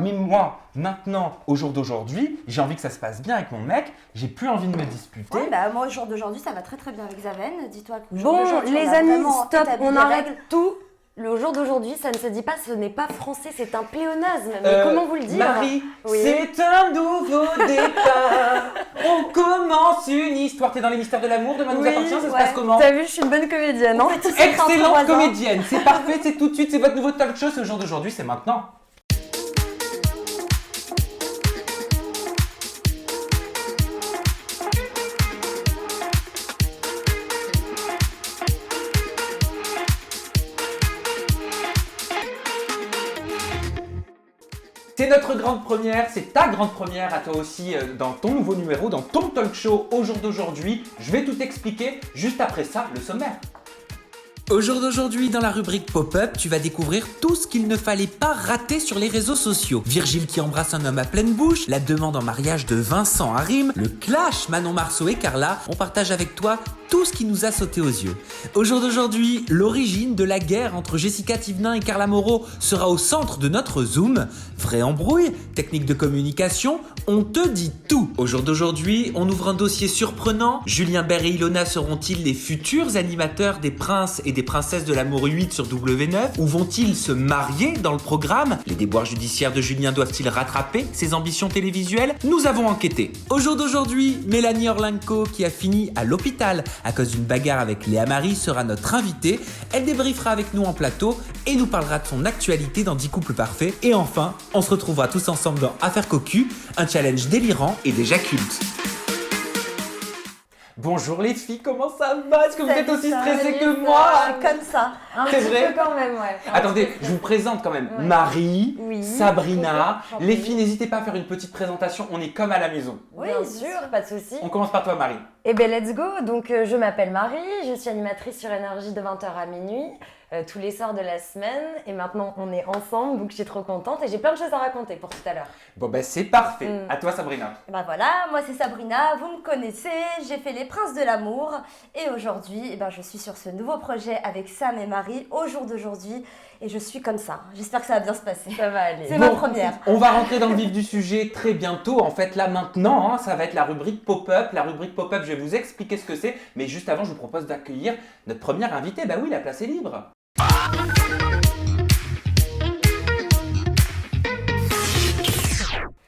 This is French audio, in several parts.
Mais moi, maintenant, au jour d'aujourd'hui, j'ai envie que ça se passe bien avec mon mec, j'ai plus envie de me disputer. Ouais, bah moi, au jour d'aujourd'hui, ça va très très bien avec Zaven. Dis-toi qu'au jour Bon, d'aujourd'hui, les on a amis, vraiment stop, établi on des arrête règles. tout. Le jour d'aujourd'hui, ça ne se dit pas, ce n'est pas français, c'est un pléonasme. Mais comment vous le dire? Marie, Oui. c'est un nouveau départ. On commence une histoire. T'es dans les mystères de l'amour, demain nous Oui, appartient, ça se ouais. passe comment? T'as vu, je suis une bonne comédienne, non? Petit secret entre Excellente voisins. comédienne, c'est parfait, c'est tout de suite, c'est votre nouveau talk show, c'est le jour d'aujourd'hui, c'est maintenant. C'est notre grande première, c'est ta grande première à toi aussi dans ton nouveau numéro, dans ton talk show au jour d'aujourd'hui. Je vais tout expliquer juste après ça, le sommaire. Au jour d'aujourd'hui, dans la rubrique Pop-up, tu vas découvrir tout ce qu'il ne fallait pas rater sur les réseaux sociaux. Virgile qui embrasse un homme à pleine bouche, la demande en mariage de Vincent à Rime, le clash Manon Marceau et Carla. On partage avec toi tout ce qui nous a sauté aux yeux. Au jour d'aujourd'hui, l'origine de la guerre entre Jessica Thivenin et Carla Moreau sera au centre de notre Zoom. Vraie embrouille, technique de communication, on te dit tout. Au jour d'aujourd'hui, on ouvre un dossier surprenant. Julien Bert et Ilona seront-ils les futurs animateurs des princes et des princesses de l'amour 8 sur W9? Ou vont-ils se marier dans le programme? Les déboires judiciaires de Julien doivent-ils rattraper ses ambitions télévisuelles? Nous avons enquêté. Au jour d'aujourd'hui, Mélanie Orlenko, qui a fini à l'hôpital à cause d'une bagarre avec Léa Marie, sera notre invitée. Elle débriefera avec nous en plateau et nous parlera de son actualité dans 10 couples parfaits. Et enfin, on se retrouvera tous ensemble dans Affaire Cocu, un challenge délirant et déjà culte. Bonjour les filles, comment ça va? Est-ce que vous êtes aussi stressées que Salut, moi? ça, comme ça. Un C'est petit vrai peu quand même, ouais. Attendez, je vous présente quand même Ouais. Marie, Oui. Sabrina. Bonjour, Les gentille. filles, n'hésitez pas à faire une petite présentation, on est comme à la maison. Oui, Bien bien sûr, pas de souci. On commence par toi Marie. Eh bien, let's go. Donc, je m'appelle Marie, je suis animatrice sur Énergie de 20h à minuit, tous les soirs de la semaine. Et maintenant, on est ensemble, donc je suis trop contente et j'ai plein de choses à raconter pour tout à l'heure. Bon ben c'est parfait. Mm. À toi Sabrina. Et ben voilà, moi c'est Sabrina, vous me connaissez, j'ai fait Les Princes de l'amour et aujourd'hui, eh ben, je suis sur ce nouveau projet avec Sam et Marie au jour d'aujourd'hui et je suis comme ça. J'espère que ça va bien se passer. Ça va aller. C'est ma première. On va rentrer dans le vif du sujet très bientôt. En fait, là maintenant, ça va être la rubrique pop-up. La rubrique pop-up, je vais vous expliquer ce que c'est. Mais juste avant, je vous propose d'accueillir notre première invitée. Bah oui, la place est libre.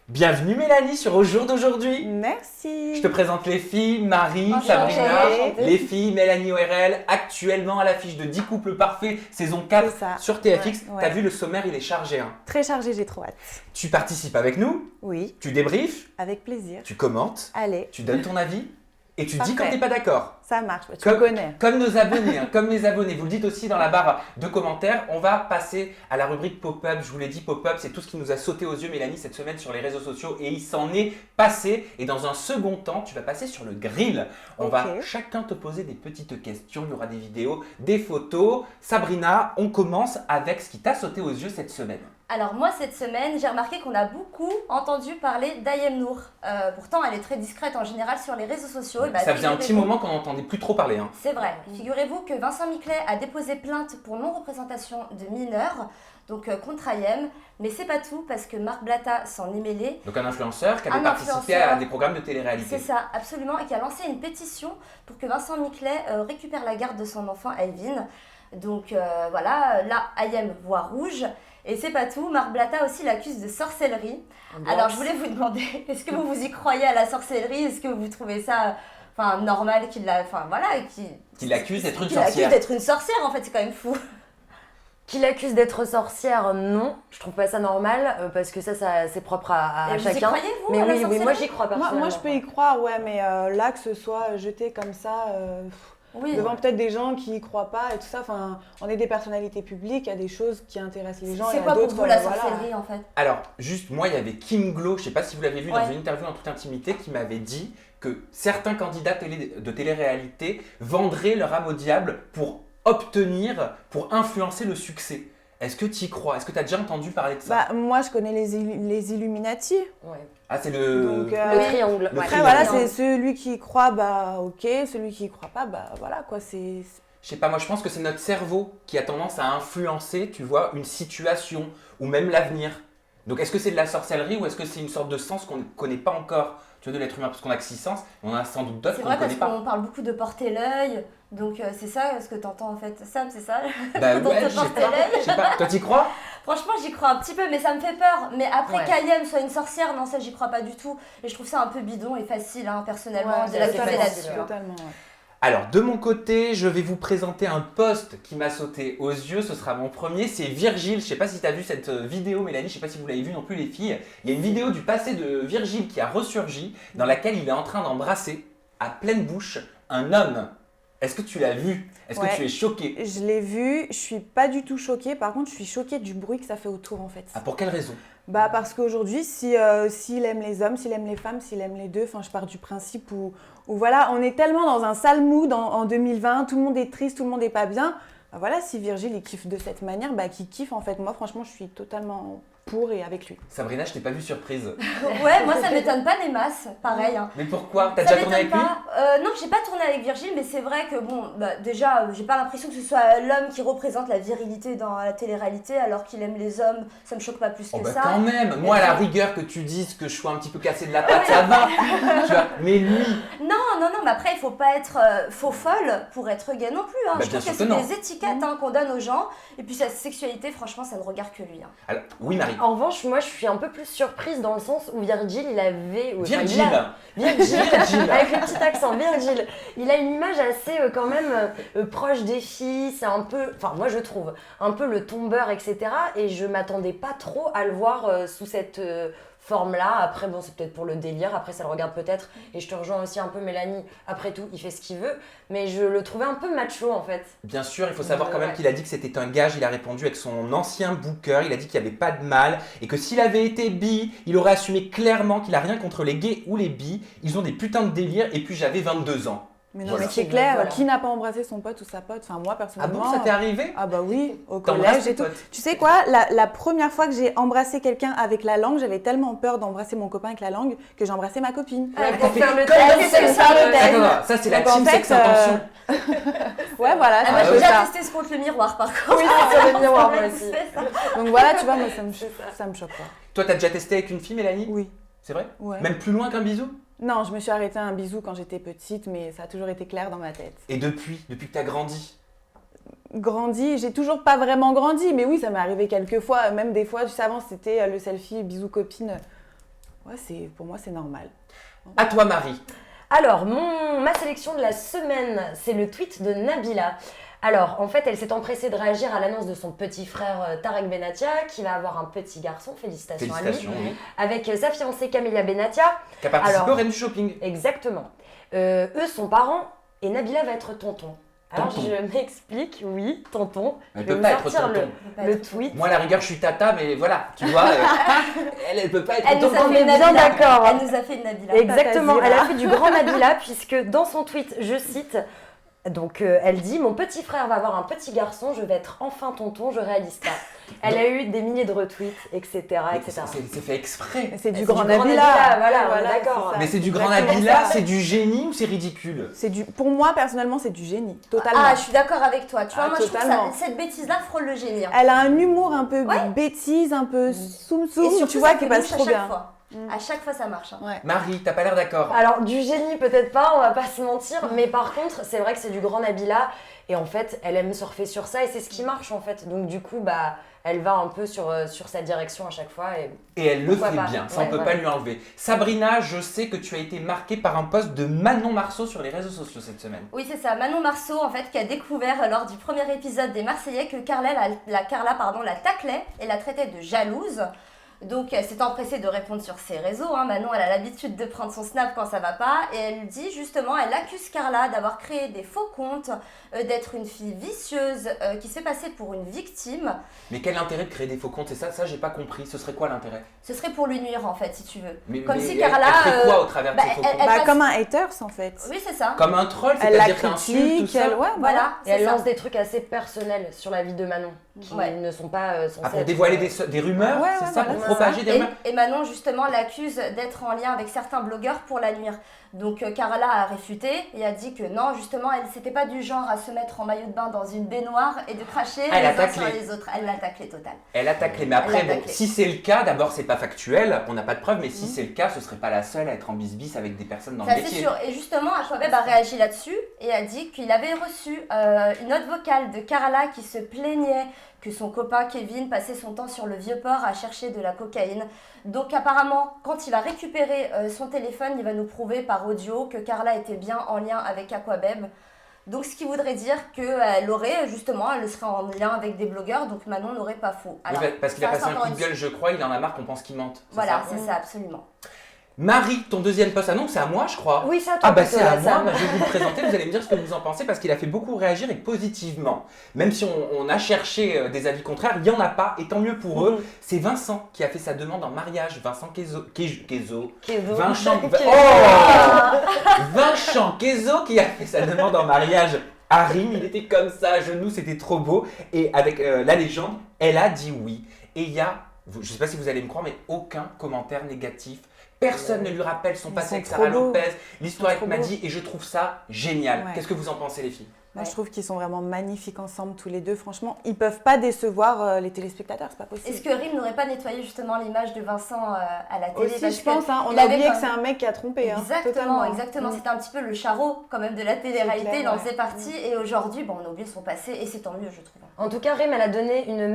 Bienvenue Mélanie sur Au jour d'aujourd'hui. Merci. Je te présente les filles, Marie, Enchantée. Sabrina, Enchantée. les filles, Mélanie ORL, actuellement à l'affiche de 10 couples parfaits, saison 4 C'est ça. sur TFX. Ouais. T'as vu le sommaire, il est chargé. Hein. Très chargé, j'ai trop hâte. Tu participes avec nous, Oui, tu débriefes, avec plaisir. tu commentes, Allez, tu donnes ton avis et tu dis Parfait. quand t'es pas d'accord. ça marche, tu Comme, me connais. comme nos abonnés, hein, comme les abonnés, vous le dites aussi dans la barre de commentaires. On va passer à la rubrique pop-up. Je vous l'ai dit, pop-up, c'est tout ce qui nous a sauté aux yeux, Mélanie, cette semaine sur les réseaux sociaux et il s'en est passé. Et dans un second temps, tu vas passer sur le grill. On va Ok. chacun te poser des petites questions. Il y aura des vidéos, des photos. Sabrina, on commence avec ce qui t'a sauté aux yeux cette semaine. Alors moi cette semaine, j'ai remarqué qu'on a beaucoup entendu parler d'Ayem Nour. Pourtant elle est très discrète en général sur les réseaux sociaux. Et bah, Ça faisait un petit figurez-vous- moment qu'on n'entendait plus trop parler. Hein. C'est vrai. Figurez-vous que Vincent Miclet a déposé plainte pour non-représentation de mineurs, donc contre Ayem. Mais c'est pas tout parce que Marc Blatta s'en est mêlé. Donc un influenceur qui avait Un participé influenceur. à des programmes de télé-réalité. C'est ça, absolument, et qui a lancé une pétition pour que Vincent Miclet récupère la garde de son enfant Elvin. Donc voilà, là, Ayem voit rouge. Et c'est pas tout, Marc Blatta aussi l'accuse de sorcellerie. Alors je voulais vous demander, est-ce que vous y croyez à la sorcellerie? Est-ce que vous trouvez ça normal qu'il la... Enfin voilà, Qui l'accuse d'être une qu'il accuse sorcière. d'être une sorcière en fait, c'est quand même fou. Qui l'accuse d'être sorcière, non. Je trouve pas ça normal parce que ça c'est propre à Et vous y chacun. croyez, vous, Mais à la oui, oui, moi sorcellerie? j'y crois Moi, personnellement. je peux y croire, ouais, mais là, que ce soit jeté comme ça, Oui, devant peut-être des gens qui y croient pas et tout ça, enfin, on est des personnalités publiques, il y a des choses qui intéressent les gens, il c'est y a quoi pour d'autres, vous la voilà. sorcellerie en fait? Alors, juste, moi, il y avait Kim Glow, je sais pas si vous l'avez vu dans Ouais. une interview en toute intimité, qui m'avait dit que certains candidats de télé-réalité vendraient leur âme au diable pour influencer le succès. Est-ce que tu y crois? Est-ce que tu as déjà entendu parler de ça? Bah, moi, je connais les Illuminati. Ouais. Ah, c'est le... Donc, Le triangle. le ouais. après, triangle. voilà, c'est celui qui y croit, bah ok, celui qui y croit pas, bah voilà quoi, c'est... Je sais pas, moi je pense que c'est notre cerveau qui a tendance à influencer, tu vois, une situation ou même l'avenir. Donc est-ce que c'est de la sorcellerie ou est-ce que c'est une sorte de sens qu'on ne connaît pas encore, tu vois, de l'être humain? Parce qu'on a que 6 sens, on en a sans doute d'autres C'est qu'on ne vrai connaît parce pas. qu'on parle beaucoup de porter l'œil, donc c'est ça ce que t'entends en fait. Sam, c'est ça? Bah Quand on ouais, te je sais porte pas. l'œil. Je sais pas. Toi, t'y crois? Franchement, j'y crois un petit peu, mais ça me fait peur. Mais après, Ouais. qu'Ayem soit une sorcière, non, ça, j'y crois pas du tout. Et je trouve ça un peu bidon et facile, hein, personnellement, Ouais, de c'est la assez café facile, là-dessus. Totalement, ouais. Alors, de mon côté, je vais vous présenter un post qui m'a sauté aux yeux. Ce sera mon premier. C'est Virgile. Je sais pas si tu as vu cette vidéo, Mélanie. Je sais pas si vous l'avez vu non plus, les filles. Il y a une vidéo du passé de Virgile qui a ressurgi, dans laquelle il est en train d'embrasser à pleine bouche un homme. Est-ce que tu l'as vu? Est-ce Ouais. que tu es choquée? Je l'ai vu, je suis pas du tout choquée. Par contre, je suis choquée du bruit que ça fait autour en fait. Ah, pour quelle raison? Bah parce qu'aujourd'hui, s'il aime les hommes, s'il aime les femmes, s'il aime les deux, enfin je pars du principe où voilà, on est tellement dans un sale mood en 2020, tout le monde est triste, tout le monde est pas bien. Bah voilà, si Virgile il kiffe de cette manière, bah qu'il kiffe en fait. Moi franchement, je suis totalement pour et avec lui. Sabrina, je t'ai pas vue surprise. Ouais, moi, ça m'étonne pas des masses, pareil. Hein. Mais pourquoi? T'as Ça déjà tourné m'étonne avec lui? pas. Non, j'ai pas tourné avec Virgile, mais c'est vrai que bon, bah, déjà, j'ai pas l'impression que ce soit l'homme qui représente la virilité dans la télé-réalité, alors qu'il aime les hommes. Ça me choque pas plus que Oh bah ça. quand même, moi à la rigueur que tu dises que je sois un petit peu cassé de la patte, ça va, tu vois, mais lui, Non, mais après, il faut pas être faux folle pour être gay non plus. Hein. Bah, Je bien trouve que sûr c'est que non. des étiquettes qu'on donne aux gens. Et puis sa sexualité, franchement, ça ne regarde que lui. Hein. alors, oui Marie, En revanche, moi je suis un peu plus surprise dans le sens où Virgile, il avait. Virgile, Virgile, avec le petit accent, Virgile. Il a une image assez quand même proche des filles, c'est un peu, enfin moi je trouve, un peu le tombeur, etc. Et je m'attendais pas trop à le voir sous cette forme-là. Après, bon, c'est peut-être pour le délire, après ça le regarde peut-être. Et je te rejoins aussi un peu, Mélanie, après tout, il fait ce qu'il veut. Mais je le trouvais un peu macho en fait. bien sûr, il faut savoir quand même Ouais. qu'il a dit que c'était un gage, il a répondu avec son ancien booker, il a dit qu'il n'y avait pas de mal, et que s'il avait été bi, il aurait assumé clairement qu'il a rien contre les gays ou les bi, ils ont des putains de délires, et puis j'avais 22 ans. Mais non, Voilà. mais c'est clair, Voilà. qui n'a pas embrassé son pote ou sa pote? Enfin moi Ah personnellement. bon, ça t'est arrivé? Ah bah oui, au T'embrasses collège tes et tout. potes? Tu sais quoi, la première fois que j'ai embrassé quelqu'un avec la langue, j'avais tellement peur d'embrasser mon copain avec la langue que j'ai embrassé ma copine. Ouais, t'as pour fait faire le comme test, dans c'est le ça, le test. test. Attends, ça c'est la Donc, en team fait, sex intention. Ouais, voilà, Ah, c'est moi, un j'ai peu déjà ça. testé ce contre le miroir, par contre. Oui, c'est sur le miroir, moi aussi. C'est ça. Donc voilà, tu vois, moi ça me choque pas. Toi t'as déjà testé avec une fille, Mélanie? Oui, C'est vrai? ouais. Même plus loin qu'un bisou? Non, je me suis arrêtée à un bisou quand j'étais petite, mais ça a toujours été clair dans ma tête. Et depuis que t'as grandi? Grandi, j'ai toujours pas vraiment grandi, mais oui, ça m'est arrivé quelques fois. Même des fois, tu sais, avant, c'était le selfie bisou copine. Ouais, pour moi, c'est normal. À toi Marie. Alors, ma sélection de la semaine, c'est le tweet de Nabila. Alors, en fait, elle s'est empressée de réagir à l'annonce de son petit frère Tarek Benatia, qui va avoir un petit garçon, félicitations à Félicitations, lui, oui. avec sa fiancée Camélia Benatia. Qui a participé Alors- au Reine du Shopping. Exactement. Eux sont parents et Nabila va être tonton. Alors, Tonton. je m'explique, oui, tonton. Elle Je peut vais pas vous être sortir tonton. le tweet. Moi, à la rigueur, je suis tata, mais voilà, tu vois, elle peut pas être Elle nous tonton. a On fait est une bien Nabila. d'accord. Elle nous a fait une Nabila. Exactement, Tata elle a Zira. fait du grand Nabila puisque dans son tweet, je cite, donc elle dit « Mon petit frère va avoir un petit garçon, je vais être enfin tonton, je réalise pas ». Elle a eu des milliers de retweets, etc. etc. C'est fait exprès. C'est du C'est grand du grand Nabila. Nabila, voilà, on est Voilà, d'accord. c'est ça. Mais c'est du grand Exactement Nabila, ça. c'est du génie ou c'est ridicule? Pour moi, personnellement, c'est du génie, totalement. Ah, je suis d'accord avec toi. Tu vois, Ah, moi, je trouve totalement. que cette bêtise-là frôle le génie. hein. Elle a un humour un peu Ouais. bêtise, un peu Et soum surtout, tu vois, ça qui fait passe mouche à trop chaque bien. fois. À chaque fois, ça marche. hein. Ouais. Marie, t'as pas l'air d'accord. Alors du génie peut-être pas, on va pas se mentir, mais par contre c'est vrai que c'est du grand Nabila et en fait elle aime surfer sur ça et c'est ce qui marche en fait. Donc du coup bah elle va un peu sur sa direction à chaque fois et Et elle le Pourquoi fait pas. bien, ça Ouais, on peut ouais. pas lui enlever. Sabrina, je sais que tu as été marquée par un post de Manon Marceau sur les réseaux sociaux cette semaine. Oui, c'est ça. Manon Marceau, en fait, qui a découvert lors du premier épisode des Marseillais que Carla la taclait et la traitait de jalouse. Donc, elle s'est empressée de répondre sur ses réseaux. hein. Manon, elle a l'habitude de prendre son snap quand ça va pas. Et elle dit justement, elle accuse Carla d'avoir créé des faux comptes, d'être une fille vicieuse, qui se fait passer pour une victime. Mais quel intérêt de créer des faux comptes? C'est ça j'ai pas compris. Ce serait quoi l'intérêt? Ce serait pour lui nuire, en fait, si tu veux. Mais, Comme mais si elle- Carla, elle ferait quoi au travers de bah, ces faux elle- comptes? elle- Bah, passe- comme un haters, en fait. Oui, c'est ça. Comme un troll, Elle la c'est-à-dire qu'insulte, tout critique, ça. elle, ouais, voilà. Voilà, et elle c'est ça. lance des trucs assez personnels sur la vie de Manon qui Ouais. ne sont pas censés Ah, pour être, dévoiler des rumeurs, Ouais, c'est ouais, ça, voilà, pour c'est propager des rumeurs. Et Manon, justement, l'accuse d'être en lien avec certains blogueurs pour la nuire. Donc Carla a réfuté et a dit que non, justement, elle n'était pas du genre à se mettre en maillot de bain dans une baignoire et de cracher les uns sur les autres. Elle l'attaque les totales. Elle attaque les. Mais après, bon, si c'est le cas, d'abord, c'est pas factuel, on n'a pas de preuves, mais si c'est le cas, ce serait pas la seule à être en bisbis avec des personnes dans le métier. C'est sûr. Et justement, Achouabeb a réagi là-dessus et a dit qu'il avait reçu une note vocale de Carla qui se plaignait que son copain Kevin passait son temps sur le Vieux-Port à chercher de la cocaïne. Donc apparemment, quand il va récupérer son téléphone, il va nous prouver par audio que Carla était bien en lien avec Achouabeb. Donc ce qui voudrait dire qu'elle aurait, justement, elle serait en lien avec des blogueurs, donc Manon n'aurait pas faux. Alors, oui, parce qu'il a passé un coup de gueule, je crois, il en a marre qu'on pense qu'il mente. Voilà, c'est ça, absolument. Marie, ton deuxième post, ah non, c'est à moi, je crois. Oui, c'est à toi. Ah bah c'est à moi, je vais vous le présenter, vous allez me dire ce que vous en pensez parce qu'il a fait beaucoup réagir et positivement. Même si on a cherché des avis contraires, il n'y en a pas et tant mieux pour eux. C'est Vincent qui a fait sa demande en mariage. Vincent Vincent Quezo qui a fait sa demande en mariage. Harim, il était comme ça, à genoux, c'était trop beau. Et avec la légende, elle a dit oui. Et il y a, je ne sais pas si vous allez me croire, mais aucun commentaire négatif. Personne ne lui rappelle son passé avec Sarah Lopez, l'histoire avec Maddy, et je trouve ça génial. Ouais. Qu'est-ce que vous en pensez, les filles? Moi, je trouve qu'ils sont vraiment magnifiques ensemble, tous les deux. Franchement, ils peuvent pas décevoir les téléspectateurs, c'est pas possible. Est-ce que Rim n'aurait pas nettoyé justement l'image de Vincent à la télé? Aussi, je pense, hein, on a oublié que c'est un mec qui a trompé. Exactement, exactement. C'était un petit peu le charreau quand même de la télé-réalité, il en faisait partie. Et aujourd'hui, bon, on a oublié son passé et c'est tant mieux, je trouve. En tout cas, Rim, elle a donné une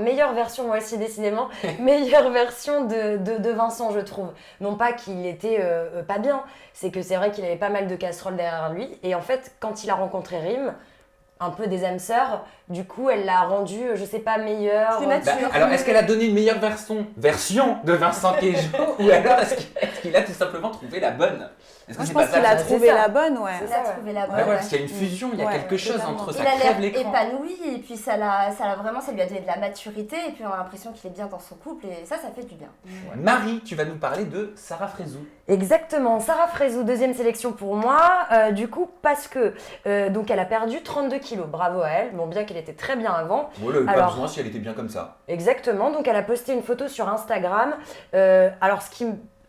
meilleure version, moi aussi décidément, meilleure version de Vincent, je trouve. Non pas qu'il était pas bien, c'est que c'est vrai qu'il avait pas mal de casseroles derrière lui. Et en fait, quand il a rencontré Rim, un peu des âmes sœurs, du coup, elle l'a rendu, je sais pas, meilleure. Plus mature. Alors, est-ce qu'elle a donné une meilleure version de Vincent Quejo ou alors est-ce qu'il a tout simplement trouvé la bonne? Moi, je pense qu'il a trouvé la bonne, ouais. Il a trouvé la bonne. Ouais, parce qu'il y a une fusion, il y a quelque chose entre ça. Il a l'air épanoui et puis ça lui a donné de la maturité et puis on a l'impression qu'il est bien dans son couple et ça fait du bien. Ouais. Marie, tu vas nous parler de Sarah Frézou. Exactement, Sarah Frézou, deuxième sélection pour moi, du coup parce que donc elle a perdu 32 kilos, bravo à elle, bon bien qu'elle était très bien avant. Voilà, pas besoin si elle était bien comme ça. Exactement, donc elle a posté une photo sur Instagram, alors ce qui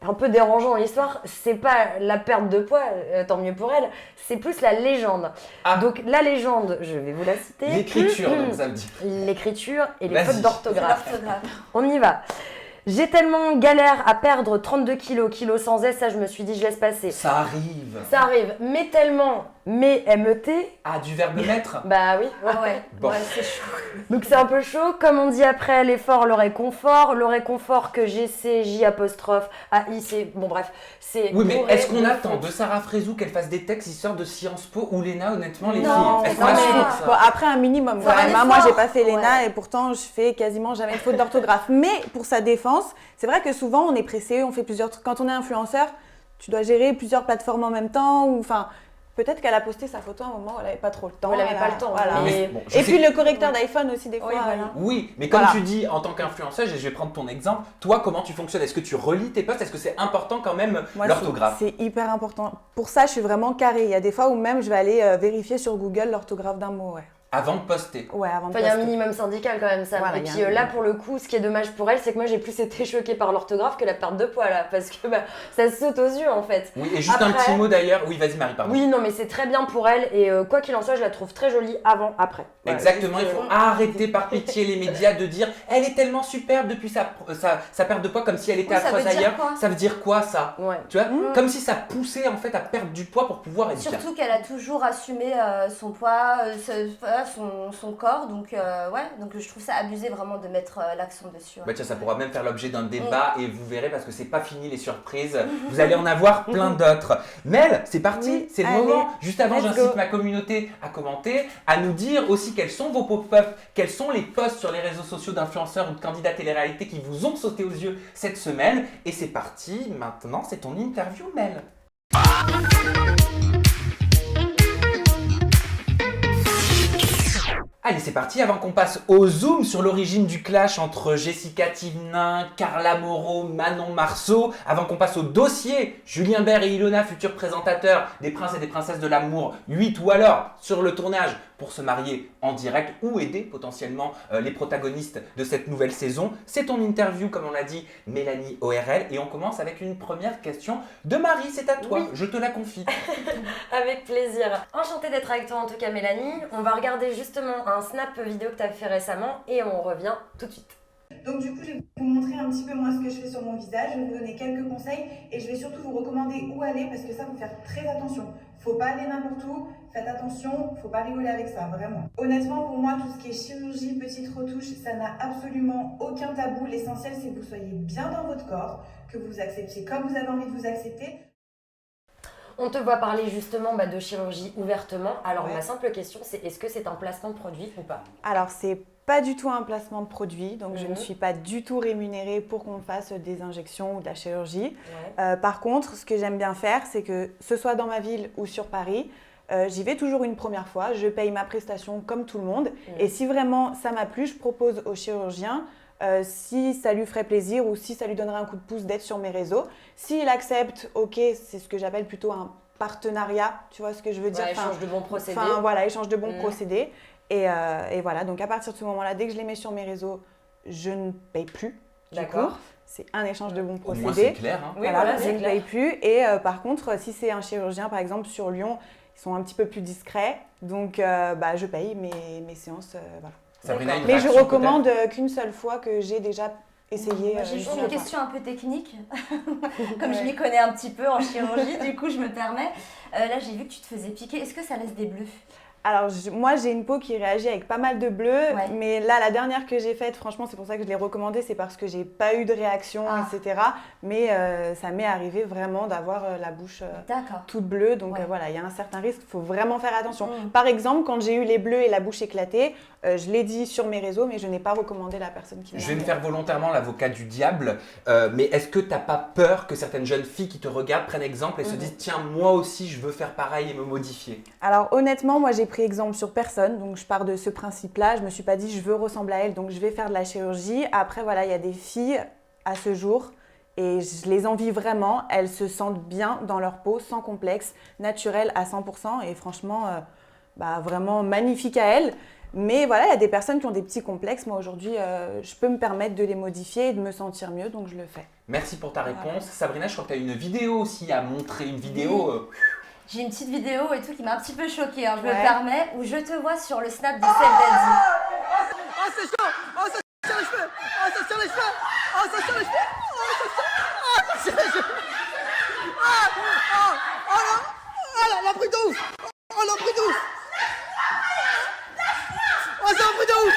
un peu dérangeant dans l'histoire, c'est pas la perte de poids, tant mieux pour elle, c'est plus la légende. Ah. Donc la légende, je vais vous la citer. L'écriture, donc ça veut dire. L'écriture et les fautes d'orthographe. On y va. J'ai tellement galère à perdre 32 kilos, kilos sans S, ça je me suis dit je laisse passer. Ça arrive. Ça arrive, mais tellement, mais MET. Ah, du verbe mettre. Bah oui. Ouais, bon. Ouais, c'est chaud. Donc c'est un peu chaud, comme on dit après l'effort, le réconfort que GCJ apostrophe AI, c'est, bon bref, c'est... Oui, mais est-ce qu'on attend de Sarah Frézou qu'elle fasse des textes histoire de Sciences Po ou l'ENA, honnêtement, les filles? Est-ce qu'on assure ça? Bon, après un minimum, moi j'ai pas fait l'ENA et pourtant je fais quasiment jamais de faute d'orthographe. Mais pour sa défense, c'est vrai que souvent on est pressé, on fait plusieurs trucs. Quand on est influenceur, tu dois gérer plusieurs plateformes en même temps. Ou enfin, peut-être qu'elle a posté sa photo à un moment où elle n'avait pas trop le temps. Elle n'avait pas le temps. Voilà. Mais bon, et puis le correcteur d'iPhone aussi des fois. Oui, voilà. Oui, mais comme tu dis, en tant qu'influenceuse, et je vais prendre ton exemple, toi comment tu fonctionnes? Est-ce que tu relis tes posts? Est-ce que c'est important quand même l'orthographe? C'est hyper important. Pour ça, je suis vraiment carrée. Il y a des fois où même je vais aller vérifier sur Google l'orthographe d'un mot. Ouais. Avant de poster. Ouais, avant de poster. Il y a un minimum syndical quand même, ça. Voilà, et puis là, pour le coup, ce qui est dommage pour elle, c'est que moi, j'ai plus été choquée par l'orthographe que la perte de poids, là. Parce que ça se saute aux yeux, en fait. Oui, et juste un petit mot d'ailleurs. Oui, vas-y, Marie, pardon. Oui, non, mais c'est très bien pour elle. Et quoi qu'il en soit, je la trouve très jolie avant, après. Voilà, exactement, il faut arrêter par pitié les médias de dire « Elle est tellement superbe depuis sa perte de poids comme si elle était affreuse ailleurs. » Ça veut dire quoi, ça? Ouais. Tu vois, comme si ça poussait en fait à perdre du poids pour pouvoir être bien. Surtout qu'elle a toujours assumé son poids, son corps, donc donc je trouve ça abusé vraiment de mettre l'accent dessus. Bah tiens, ça pourra même faire l'objet d'un débat et vous verrez parce que c'est pas fini les surprises, vous allez en avoir plein d'autres. Mel, c'est parti, c'est le moment. Juste avant, j'incite ma communauté à commenter, à nous dire aussi quels sont vos pop-up, quels sont les posts sur les réseaux sociaux d'influenceurs ou de candidats télé-réalité qui vous ont sauté aux yeux cette semaine. Et c'est parti, maintenant c'est ton interview, Mel. Allez, c'est parti. Avant qu'on passe au zoom sur l'origine du clash entre Jessica Thivenin, Carla Moreau, Manon Marceau, avant qu'on passe au dossier Julien Bert et Ilona, futurs présentateurs des Princes et des Princesses de l'amour 8 ou alors sur le tournage pour se marier en direct ou aider potentiellement les protagonistes de cette nouvelle saison. C'est ton interview, comme on l'a dit, Mélanie ORL. Et on commence avec une première question de Marie. C'est à toi, je te la confie. Avec plaisir. Enchantée d'être avec toi en tout cas Mélanie. On va regarder justement un snap vidéo que tu as fait récemment et on revient tout de suite. Donc du coup, je vais vous montrer un petit peu moi ce que je fais sur mon visage, je vais vous donner quelques conseils et je vais surtout vous recommander où aller parce que ça, faut faire très attention. Faut pas aller n'importe où, faites attention, faut pas rigoler avec ça, vraiment. Honnêtement, pour moi, tout ce qui est chirurgie, petite retouche, ça n'a absolument aucun tabou. L'essentiel, c'est que vous soyez bien dans votre corps, que vous vous acceptiez comme vous avez envie de vous accepter. On te voit parler justement de chirurgie ouvertement. Alors ma simple question, c'est est-ce que c'est un placement de produit ou pas? Alors, c'est pas du tout un placement de produit, donc je ne suis pas du tout rémunérée pour qu'on fasse des injections ou de la chirurgie. Par contre, ce que j'aime bien faire, c'est que ce soit dans ma ville ou sur Paris, j'y vais toujours une première fois, je paye ma prestation comme tout le monde. Et si vraiment ça m'a plu, je propose au chirurgien, si ça lui ferait plaisir ou si ça lui donnerait un coup de pouce d'être sur mes réseaux. S'il accepte, ok, c'est ce que j'appelle plutôt un partenariat, tu vois ce que je veux dire, échange de bons procédés. Enfin voilà, échange de bons procédés. Et voilà, donc à partir de ce moment-là, dès que je les mets sur mes réseaux, je ne paye plus. D'accord. C'est un échange de bons procédés. Au moins, c'est clair. Hein. Oui, voilà, c'est je ne paye plus. Et par contre, si c'est un chirurgien, par exemple, sur Lyon, ils sont un petit peu plus discrets. Donc, je paye mes séances. Voilà. Sabrina, une Mais je réaction, recommande qu'une seule fois que j'ai déjà essayé. J'ai juste une question un peu technique. Comme je m'y connais un petit peu en chirurgie, du coup, je me permets. Là, j'ai vu que tu te faisais piquer. Est-ce que ça laisse des bleus? Alors, moi, j'ai une peau qui réagit avec pas mal de bleu, mais là, la dernière que j'ai faite, franchement, c'est pour ça que je l'ai recommandée, c'est parce que j'ai pas eu de réaction, etc. Mais ça m'est arrivé vraiment d'avoir la bouche toute bleue, donc voilà, il y a un certain risque, il faut vraiment faire attention. Par exemple, quand j'ai eu les bleus et la bouche éclatée, je l'ai dit sur mes réseaux, mais je n'ai pas recommandé la personne qui l'a fait. Je vais me faire volontairement l'avocat du diable, mais est-ce que tu n'as pas peur que certaines jeunes filles qui te regardent prennent exemple et se disent « Tiens, moi aussi, je veux faire pareil et me modifier » Alors honnêtement, moi j'ai pris exemple sur personne, donc je pars de ce principe-là. Je me suis pas dit je veux ressembler à elle, donc je vais faire de la chirurgie. Après voilà, il y a des filles à ce jour et je les envie vraiment. Elles se sentent bien dans leur peau, sans complexe, naturelle à 100% et franchement, vraiment magnifique à elles. Mais voilà, il y a des personnes qui ont des petits complexes. Moi aujourd'hui, je peux me permettre de les modifier et de me sentir mieux, donc je le fais. Merci pour ta réponse. Voilà. Sabrina, je crois que tu as une vidéo aussi à montrer, une vidéo… J'ai une petite vidéo et tout qui m'a un petit peu choquée, je me permets, où je te vois sur le snap de Seb Daddy. Oh c'est chaud, oh ça tire les cheveux, oh ça tire les cheveux, oh ça tire les cheveux, oh ça tire les cheveux, la bruit de ouf, oh la bruit de ouf, oh c'est un bruit de ouf,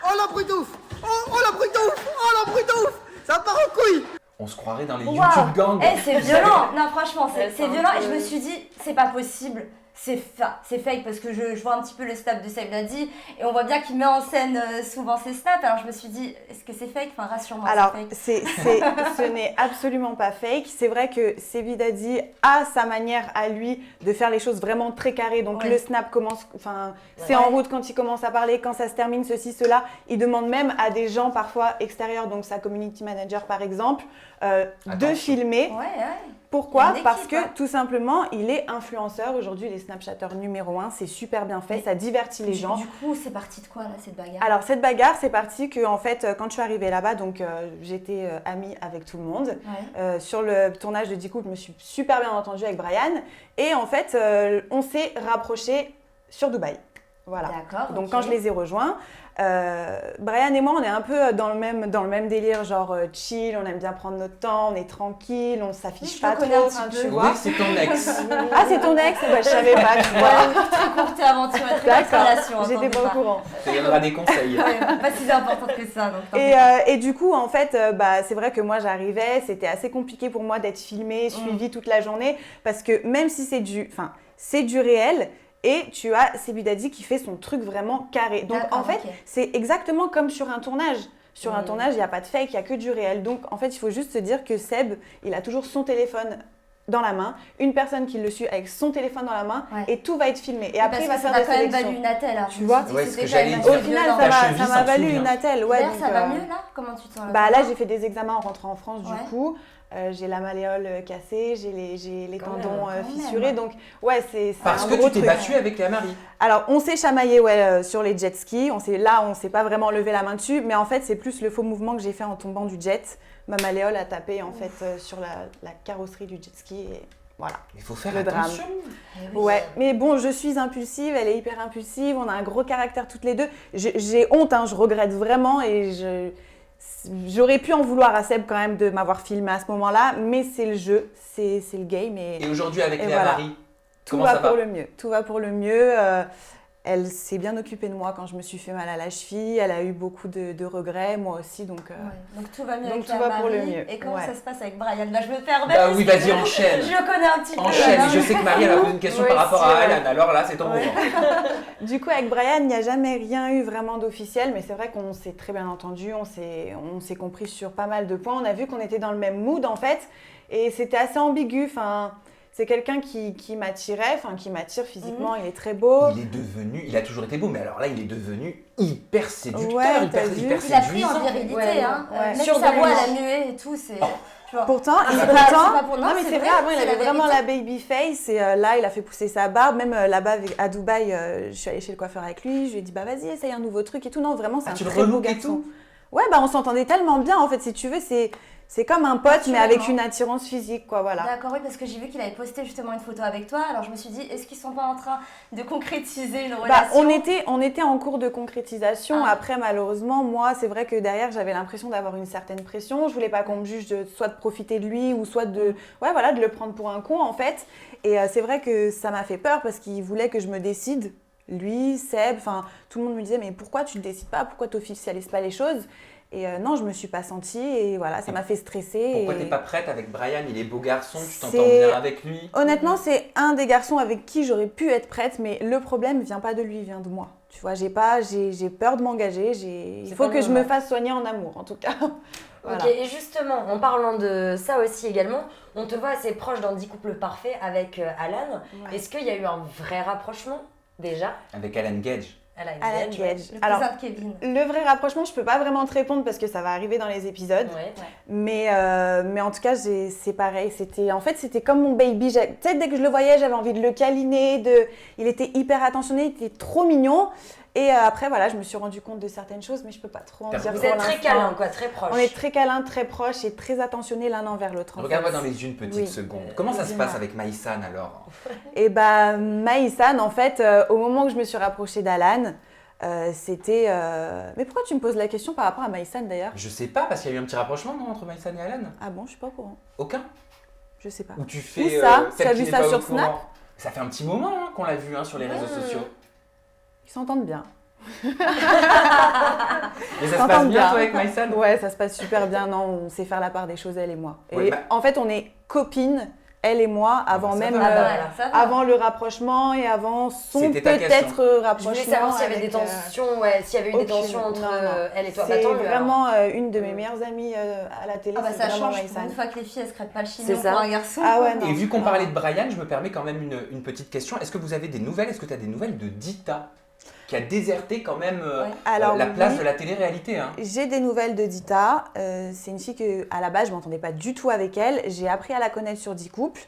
oh la bruit de ouf, oh la bruit de ouf, oh la bruit de ouf, ça part en couille. On se croirait dans les YouTube gangs. C'est violent. Non, franchement, c'est violent. Et je me suis dit, c'est pas possible. C'est fake parce que je vois un petit peu le snap de Seb Daddy et on voit bien qu'il met en scène souvent ses snaps. Alors je me suis dit, est-ce que c'est fake? Enfin, rassure-moi. Alors, c'est fake. ce n'est absolument pas fake. C'est vrai que Seb Daddy a sa manière à lui de faire les choses vraiment très carrées. Donc le snap commence, c'est en route quand il commence à parler, quand ça se termine, ceci, cela. Il demande même à des gens parfois extérieurs, donc sa community manager par exemple, de filmer. Pourquoi? Parce que tout simplement, il est influenceur. Aujourd'hui, il est Snapchatter numéro 1. C'est super bien fait, ça divertit les gens. Du coup, c'est parti de quoi là, cette bagarre? Alors, cette bagarre, c'est parti que, en fait, quand je suis arrivée là-bas, donc j'étais amie avec tout le monde. Sur le tournage de 10 couples, je me suis super bien entendue avec Brian. Et en fait, on s'est rapprochés sur Dubaï. Voilà. Donc, quand je les ai rejoints, Brian et moi, on est un peu dans le même délire, genre chill, on aime bien prendre notre temps, on est tranquille, on s'affiche pas trop, tu vois. Oui, c'est ton ex. Ah, c'est ton ex? Je savais pas, tu vois. Très courte aventure, très courte relation. J'étais pas au courant. Ça donnera des conseils. Pas si importante que ça. Donc, et du coup, en fait, c'est vrai que moi, j'arrivais, c'était assez compliqué pour moi d'être filmée, suivie toute la journée, parce que même si c'est du réel, et tu as Seb Daddy qui fait son truc vraiment carré. Donc en fait, c'est exactement comme sur un tournage. Sur un tournage, il n'y a pas de fake, il n'y a que du réel. Donc en fait, il faut juste se dire que Seb, il a toujours son téléphone dans la main, une personne qui le suit avec son téléphone dans la main et tout va être filmé. Et après, il va faire des sélections. Ça a quand même valu une attelle. Tu vois, ce que j'allais dire. Au final, ça m'a valu une attelle. D'ailleurs, ça va mieux là? Comment tu te sens là, j'ai fait des examens en rentrant en France du coup. j'ai la malléole cassée, j'ai les Quand tendons même. fissurés. Donc, ouais, c'est Parce un que gros tu t'es truc. battue avec la Marie. Alors, on s'est chamaillé sur les jet skis. On s'est pas vraiment levé la main dessus. Mais en fait, c'est plus le faux mouvement que j'ai fait en tombant du jet. Ma malléole a tapé en fait sur la carrosserie du jet ski. Et voilà. Il faut faire Le drame. attention. Ouais, mais bon, je suis impulsive, elle est hyper impulsive, on a un gros caractère toutes les deux. J'ai honte, hein, je regrette vraiment et j'aurais pu en vouloir à Seb quand même de m'avoir filmé à ce moment-là, mais c'est le jeu, c'est le game. Et aujourd'hui, avec Et Léa voilà. Marie, Tout comment va ça va pour le mieux, tout va pour le mieux. Elle s'est bien occupée de moi quand je me suis fait mal à la cheville, elle a eu beaucoup de regrets, moi aussi, donc... Ouais, donc tout va mieux donc avec tout la va Marie. pour le mieux. Et comment Ouais. ça se passe avec Brian? Bah, je me permets. Bah parce oui, que vas-y, enchaîne. Je le connais un petit peu. Enchaîne, alors. je sais que Marie elle a posé une question Oui, par rapport si, à ouais. Alan, alors là c'est ton Ouais. moment. Du coup, avec Brian, il n'y a jamais rien eu vraiment d'officiel, mais c'est vrai qu'on s'est très bien entendu, on s'est compris sur pas mal de points. On a vu qu'on était dans le même mood en fait, et c'était assez ambigu. Enfin, c'est quelqu'un qui m'attirait, enfin qui m'attire physiquement, il est très beau. Il a toujours été beau, mais alors là il est devenu hyper séducteur, Ouais, hyper, t'as vu hyper Il a pris en séduisant. virilité, Ouais, hein. ouais. Même Sur sa de voix, lui. elle a mué et tout, c'est... tu vois. Pourtant, Ah, c'est pas pour- non, mais c'est c'est vrai, vrai, avant il c'est avait la vraiment vérité. la baby face et là il a fait pousser sa barbe, même là-bas à Dubaï, je suis allée chez le coiffeur avec lui, je lui ai dit bah vas-y essaye un nouveau truc et tout, non vraiment c'est Ah, un tu le très beau relook et garçon. tout. Ouais bah on s'entendait tellement bien en fait si tu veux, c'est comme un pote mais avec Naturellement. une attirance physique quoi voilà. D'accord, oui, parce que j'ai vu qu'il avait posté justement une photo avec toi. Alors je me suis dit, est-ce qu'ils sont pas en train de concrétiser une Bah, relation? on était en cours de concrétisation. Ah. Après, malheureusement, moi, c'est vrai que derrière, j'avais l'impression d'avoir une certaine pression. Je voulais pas qu'on me juge soit de profiter de lui ou soit de le prendre pour un con, en fait. Et c'est vrai que ça m'a fait peur parce qu'il voulait que je me décide. Lui, Seb, enfin, tout le monde me disait, mais pourquoi tu ne décides pas? Pourquoi tu n'officialises pas les choses? Et non, je me suis pas sentie et voilà, ça m'a fait stresser. Pourquoi et... t'es pas prête avec Brian? Il est beau garçon, tu t'entends C'est- bien avec lui. Honnêtement, c'est un des garçons avec qui j'aurais pu être prête, mais le problème vient pas de lui, il vient de moi. Tu vois, j'ai peur de m'engager, il C'est faut pas que le je me moment. fasse soigner en amour, en tout cas. Voilà. Ok, et justement, en parlant de ça aussi également, on te voit assez proche d'un 10 couples parfaits avec Alan. Ouais. Est-ce qu'il y a eu un vrai rapprochement déjà? Avec Alan Gage. Alan Alan Gage, Gage. Le Alors, cousin de Kevin. le vrai rapprochement, je peux pas vraiment te répondre parce que ça va arriver dans les épisodes. Ouais. Mais en tout cas, c'est pareil. C'était comme mon baby. Tu sais, dès que je le voyais, j'avais envie de le câliner. Il était hyper attentionné, il était trop mignon. Et après, voilà, je me suis rendu compte de certaines choses, mais je peux pas trop en dire Vous pour êtes très l'instant. câlins, quoi, très proches. On est très câlins, très proches et très attentionnés l'un envers l'autre. en Regarde-moi fait. dans les yeux une petite Oui. seconde. Comment ça se Dis-moi. passe avec Maïsan alors? Et bah, Maïsan, en fait, au moment où je me suis rapprochée d'Alan, c'était. Mais pourquoi tu me poses la question par rapport à Maïsan d'ailleurs? Je sais pas, parce qu'il y a eu un petit rapprochement non, entre Maïsan et Alan. Ah bon, je suis pas au courant. Aucun? Je sais pas. Ou tu fais. Où ça celle Tu as qui vu n'est ça pas sur au courant. Snap? Ça fait un petit moment hein, qu'on l'a vu hein, sur les réseaux sociaux. Ils s'entendent bien. Et ça se passe S'entendent bien bien. toi avec Maïsan? Ouais, ça se passe super bien. Non, on sait faire la part des choses, elle et moi. Et Ouais, bah- en fait, on est copines, elle et moi, avant bah, ça même. va. Ah bah, alors ça va. Avant le rapprochement et avant son C'était ta peut-être question. rapprochement. Je voulais savoir s'il y avait des avec, tensions, ouais, s'il y avait eu des aucune. tensions entre Non, non. elle et toi. C'est Bah, tant mieux, alors. vraiment une de mes meilleures amies à la télé. Ah bah c'est ça vraiment change, Maïsan. pour une fois que les filles elles se crêpent pas le chignon C'est ça. pour un garçon. Ah ouais, non. Et vu qu'on Non. parlait de Brian, je me permets quand même une petite question. Est-ce que vous avez des nouvelles? Est-ce que tu as des nouvelles de Dita? Qui a déserté quand même Alors, la place oui. de la télé-réalité. Hein. J'ai des nouvelles de Dita. C'est une fille que, à la base, je m'entendais pas du tout avec elle. J'ai appris à la connaître sur 10 couples.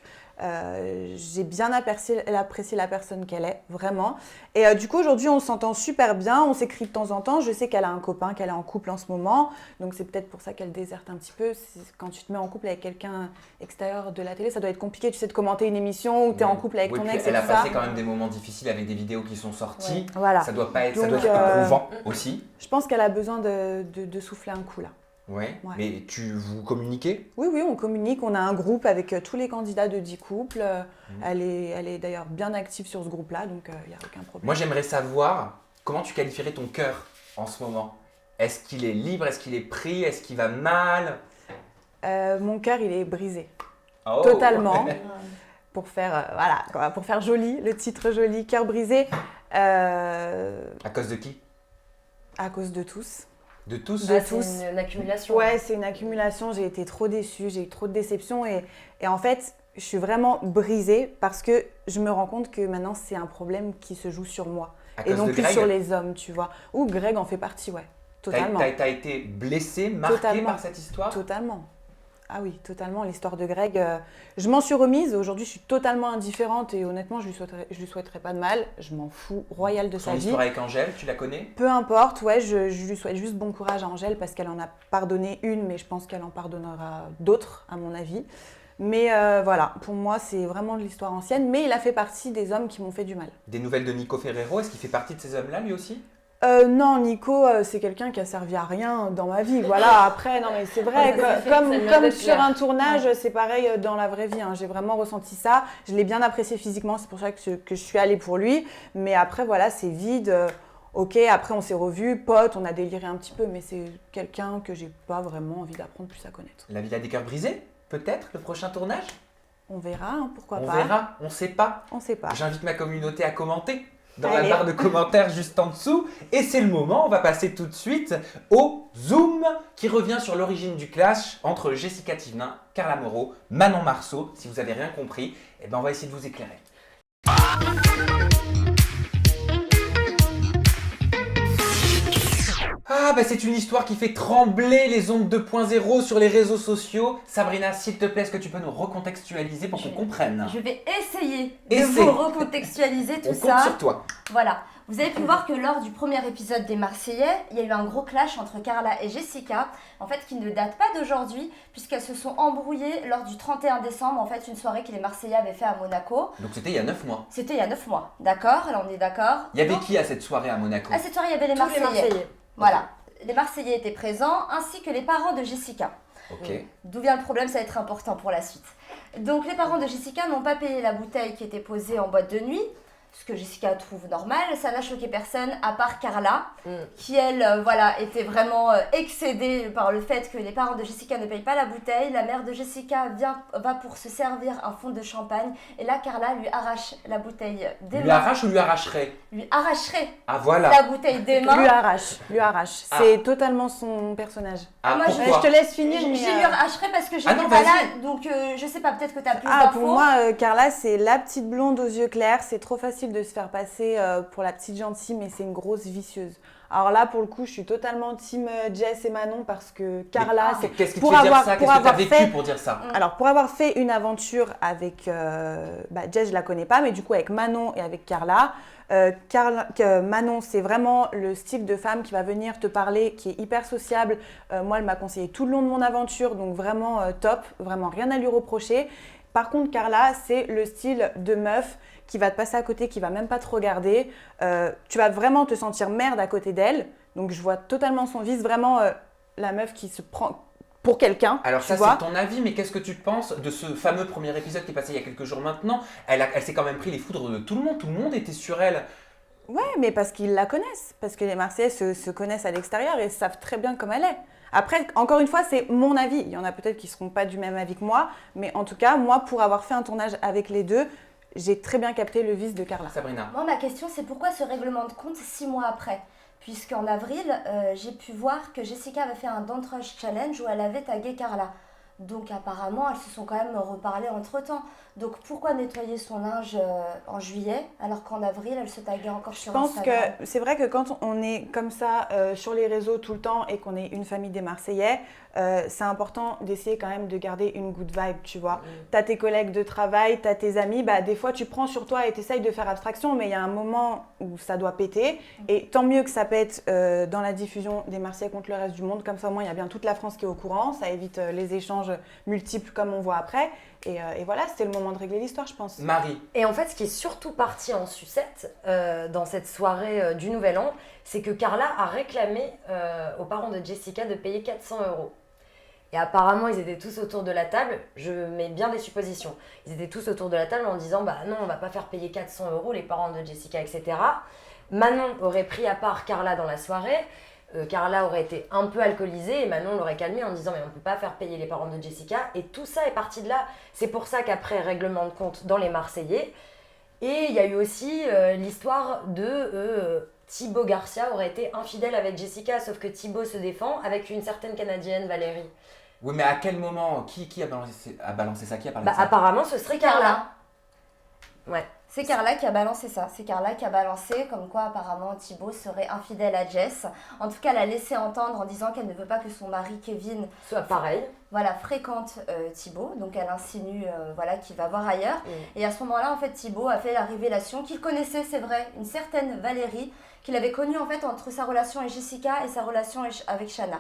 J'ai bien apprécié la personne qu'elle est, vraiment. Et du coup, aujourd'hui, on s'entend super bien. On s'écrit de temps en temps. Je sais qu'elle a un copain, qu'elle est en couple en ce moment. Donc, c'est peut-être pour ça qu'elle déserte un petit peu. Quand tu te mets en couple avec quelqu'un extérieur de la télé, ça doit être compliqué, tu sais, de commenter une émission où tu es en couple avec Oui, ton puis ex et elle a tout ça. passé quand même des moments difficiles avec des vidéos qui sont sorties. Voilà. Ça doit pas être, ça Donc, doit être éprouvant aussi. Je pense qu'elle a besoin de souffler un coup, là. Ouais. Ouais. Mais vous communiquez? Oui, on communique. On a un groupe avec tous les candidats de 10 couples. Elle est d'ailleurs bien active sur ce groupe-là, donc il n'y a aucun problème. Moi, j'aimerais savoir comment tu qualifierais ton cœur en ce moment. Est-ce qu'il est libre? Est-ce qu'il est pris? Est-ce qu'il va mal? Mon cœur, il est brisé. Oh. Totalement. Pour faire, voilà, quoi, pour faire joli, le titre joli, cœur brisé. À cause de qui? À cause de tous. De tous? De Ah, tous. c'est une accumulation. Ouais, c'est une accumulation. J'ai été trop déçue, j'ai eu trop de déceptions. Et en fait, je suis vraiment brisée parce que je me rends compte que maintenant, c'est un problème qui se joue sur moi. À Et cause non de plus Greg? sur les hommes, tu vois. Ou Greg en fait partie, ouais. Totalement. T'as été blessée, marquée Totalement. par cette histoire? Totalement. Ah oui, totalement. L'histoire de Greg, je m'en suis remise. Aujourd'hui, je suis totalement indifférente et honnêtement, je lui souhaiterais pas de mal. Je m'en fous royal de Son sa vie. histoire avec Angèle, tu la connais? Peu importe, ouais, je lui souhaite juste bon courage à Angèle parce qu'elle en a pardonné une, mais je pense qu'elle en pardonnera d'autres, à mon avis. Mais voilà, pour moi, c'est vraiment de l'histoire ancienne, mais il a fait partie des hommes qui m'ont fait du mal. Des nouvelles de Nico Ferrero, est-ce qu'il fait partie de ces hommes-là lui aussi? Non, Nico, c'est quelqu'un qui a servi à rien dans ma vie. Voilà, après, non mais c'est vrai, comme sur un tournage, c'est pareil dans la vraie vie. Hein. J'ai vraiment ressenti ça. Je l'ai bien apprécié physiquement, c'est pour ça que je suis allée pour lui. Mais après, voilà, c'est vide. Ok, après on s'est revus, potes, on a déliré un petit peu, mais c'est quelqu'un que j'ai pas vraiment envie d'apprendre plus à connaître. La Villa des Cœurs Brisés? Peut-être le prochain tournage? On verra, hein, pourquoi On pas. verra, on sait pas. On sait pas. J'invite ma communauté à commenter dans Allez. la barre de commentaires juste en dessous. Et c'est le moment, on va passer tout de suite au Zoom qui revient sur l'origine du clash entre Jessica Thivenin, Carla Moreau, Manon Marceau. Si vous n'avez rien compris, eh ben on va essayer de vous éclairer. Ah bah c'est une histoire qui fait trembler les ondes 2.0 sur les réseaux sociaux. Sabrina, s'il te plaît, est-ce que tu peux nous recontextualiser pour qu'on comprenne? Je vais essayer Essaye. de vous recontextualiser tout On ça. compte sur toi. Voilà. Vous avez pu voir que lors du premier épisode des Marseillais, il y a eu un gros clash entre Carla et Jessica, en fait qui ne date pas d'aujourd'hui, puisqu'elles se sont embrouillées lors du 31 décembre, en fait une soirée que les Marseillais avaient fait à Monaco. Donc c'était il y a 9 mois. C'était il y a 9 mois, d'accord? Alors on est d'accord? Il y avait qui à cette soirée à Monaco? À cette soirée, il y avait les Tous les Marseillais. Marseillais. Voilà. Les Marseillais étaient présents, ainsi que les parents de Jessica. Ok. D'où vient le problème, ça va être important pour la suite. Donc les parents de Jessica n'ont pas payé la bouteille qui était posée en boîte de nuit, ce que Jessica trouve normal. Ça n'a choqué personne, à part Carla, qui elle, voilà, était vraiment excédée par le fait que les parents de Jessica ne payent pas la bouteille. La mère de Jessica va pour se servir un fond de champagne, et là Carla lui arrache la bouteille des Lui mains. arrache ou lui arracherait? Lui arracherait Ah voilà. la bouteille des mains. Lui arrache. Ah. C'est totalement son personnage. Ah Moi, pourquoi? Je te laisse finir, Je mais... lui arracherai parce que j'étais Ah non, pas vas-y. là, donc je sais pas, peut-être que tu as plus Ah, d'infos. pour moi, Carla, c'est la petite blonde aux yeux clairs. C'est trop facile de se faire passer pour la petite gentille, mais c'est une grosse vicieuse. Alors là, pour le coup, je suis totalement team Jess et Manon parce que Carla, c'est Qu'est-ce qui te pour fait dire avoir- ça? pour Qu'est-ce que tu as avoir vécu fait- pour dire ça? Alors, pour avoir fait une aventure avec Jess, je la connais pas, mais du coup, avec Manon et avec Carla, Manon, c'est vraiment le style de femme qui va venir te parler, qui est hyper sociable. Moi, elle m'a conseillé tout le long de mon aventure, donc vraiment top, vraiment rien à lui reprocher. Par contre, Carla, c'est le style de meuf qui va te passer à côté, qui va même pas te regarder. Tu vas vraiment te sentir merde à côté d'elle. Donc, je vois totalement son vice, vraiment la meuf qui se prend pour quelqu'un. Alors tu ça vois. c'est ton avis, mais qu'est-ce que tu penses de ce fameux premier épisode qui est passé il y a quelques jours maintenant? Elle s'est quand même pris les foudres de tout le monde était sur elle. Ouais, mais parce qu'ils la connaissent, parce que les Marseillais se connaissent à l'extérieur et savent très bien comme elle est. Après, encore une fois, c'est mon avis. Il y en a peut-être qui ne seront pas du même avis que moi, mais en tout cas, moi, pour avoir fait un tournage avec les deux, j'ai très bien capté le vice de Carla. Sabrina. Moi, ma question, c'est pourquoi ce règlement de compte 6 mois après? Puisqu'en avril, j'ai pu voir que Jessica avait fait un Don't Rush Challenge où elle avait tagué Carla. Donc apparemment, elles se sont quand même reparlées entre-temps. Donc pourquoi nettoyer son linge en juillet alors qu'en avril, elle se taguait encore sur Je pense Instagram? que c'est vrai que quand on est comme ça sur les réseaux tout le temps et qu'on est une famille des Marseillais, c'est important d'essayer quand même de garder une good vibe, tu vois. T'as tes collègues de travail, t'as tes amis, bah des fois tu prends sur toi et t'essayes de faire abstraction, mais il y a un moment où ça doit péter. Et tant mieux que ça pète dans la diffusion des Marseillais contre le reste du monde, comme ça au moins il y a bien toute la France qui est au courant, ça évite les échanges multiples comme on voit après. Et voilà, c'était le moment de régler l'histoire, je pense. Marie. Et en fait, ce qui est surtout parti en sucette dans cette soirée du Nouvel An, c'est que Carla a réclamé aux parents de Jessica de payer 400 €. Et apparemment, ils étaient tous autour de la table, je mets bien des suppositions, ils étaient tous autour de la table en disant « Bah non, on va pas faire payer 400 €, les parents de Jessica, etc. » Manon aurait pris à part Carla dans la soirée, Carla aurait été un peu alcoolisée et Manon l'aurait calmée en disant « Mais on peut pas faire payer les parents de Jessica. » Et tout ça est parti de là. C'est pour ça qu'après, règlement de compte dans les Marseillais. Et il y a eu aussi l'histoire de Thibaut Garcia aurait été infidèle avec Jessica, sauf que Thibaut se défend avec une certaine Canadienne, Valérie. Oui, mais à quel moment? Qui a balancé ça? Qui a parlé de ça? Apparemment, ce serait Carla. Ouais. C'est Carla qui a balancé ça. C'est Carla qui a balancé comme quoi apparemment Thibaut serait infidèle à Jess. En tout cas, elle a laissé entendre en disant qu'elle ne veut pas que son mari Kevin Soit pareil. voilà, fréquente Thibaut, donc elle insinue voilà, qu'il va voir ailleurs. Et à ce moment-là, en fait, Thibaut a fait la révélation qu'il connaissait, c'est vrai, une certaine Valérie, qu'il avait connue en fait entre sa relation avec Jessica et sa relation avec Shanna.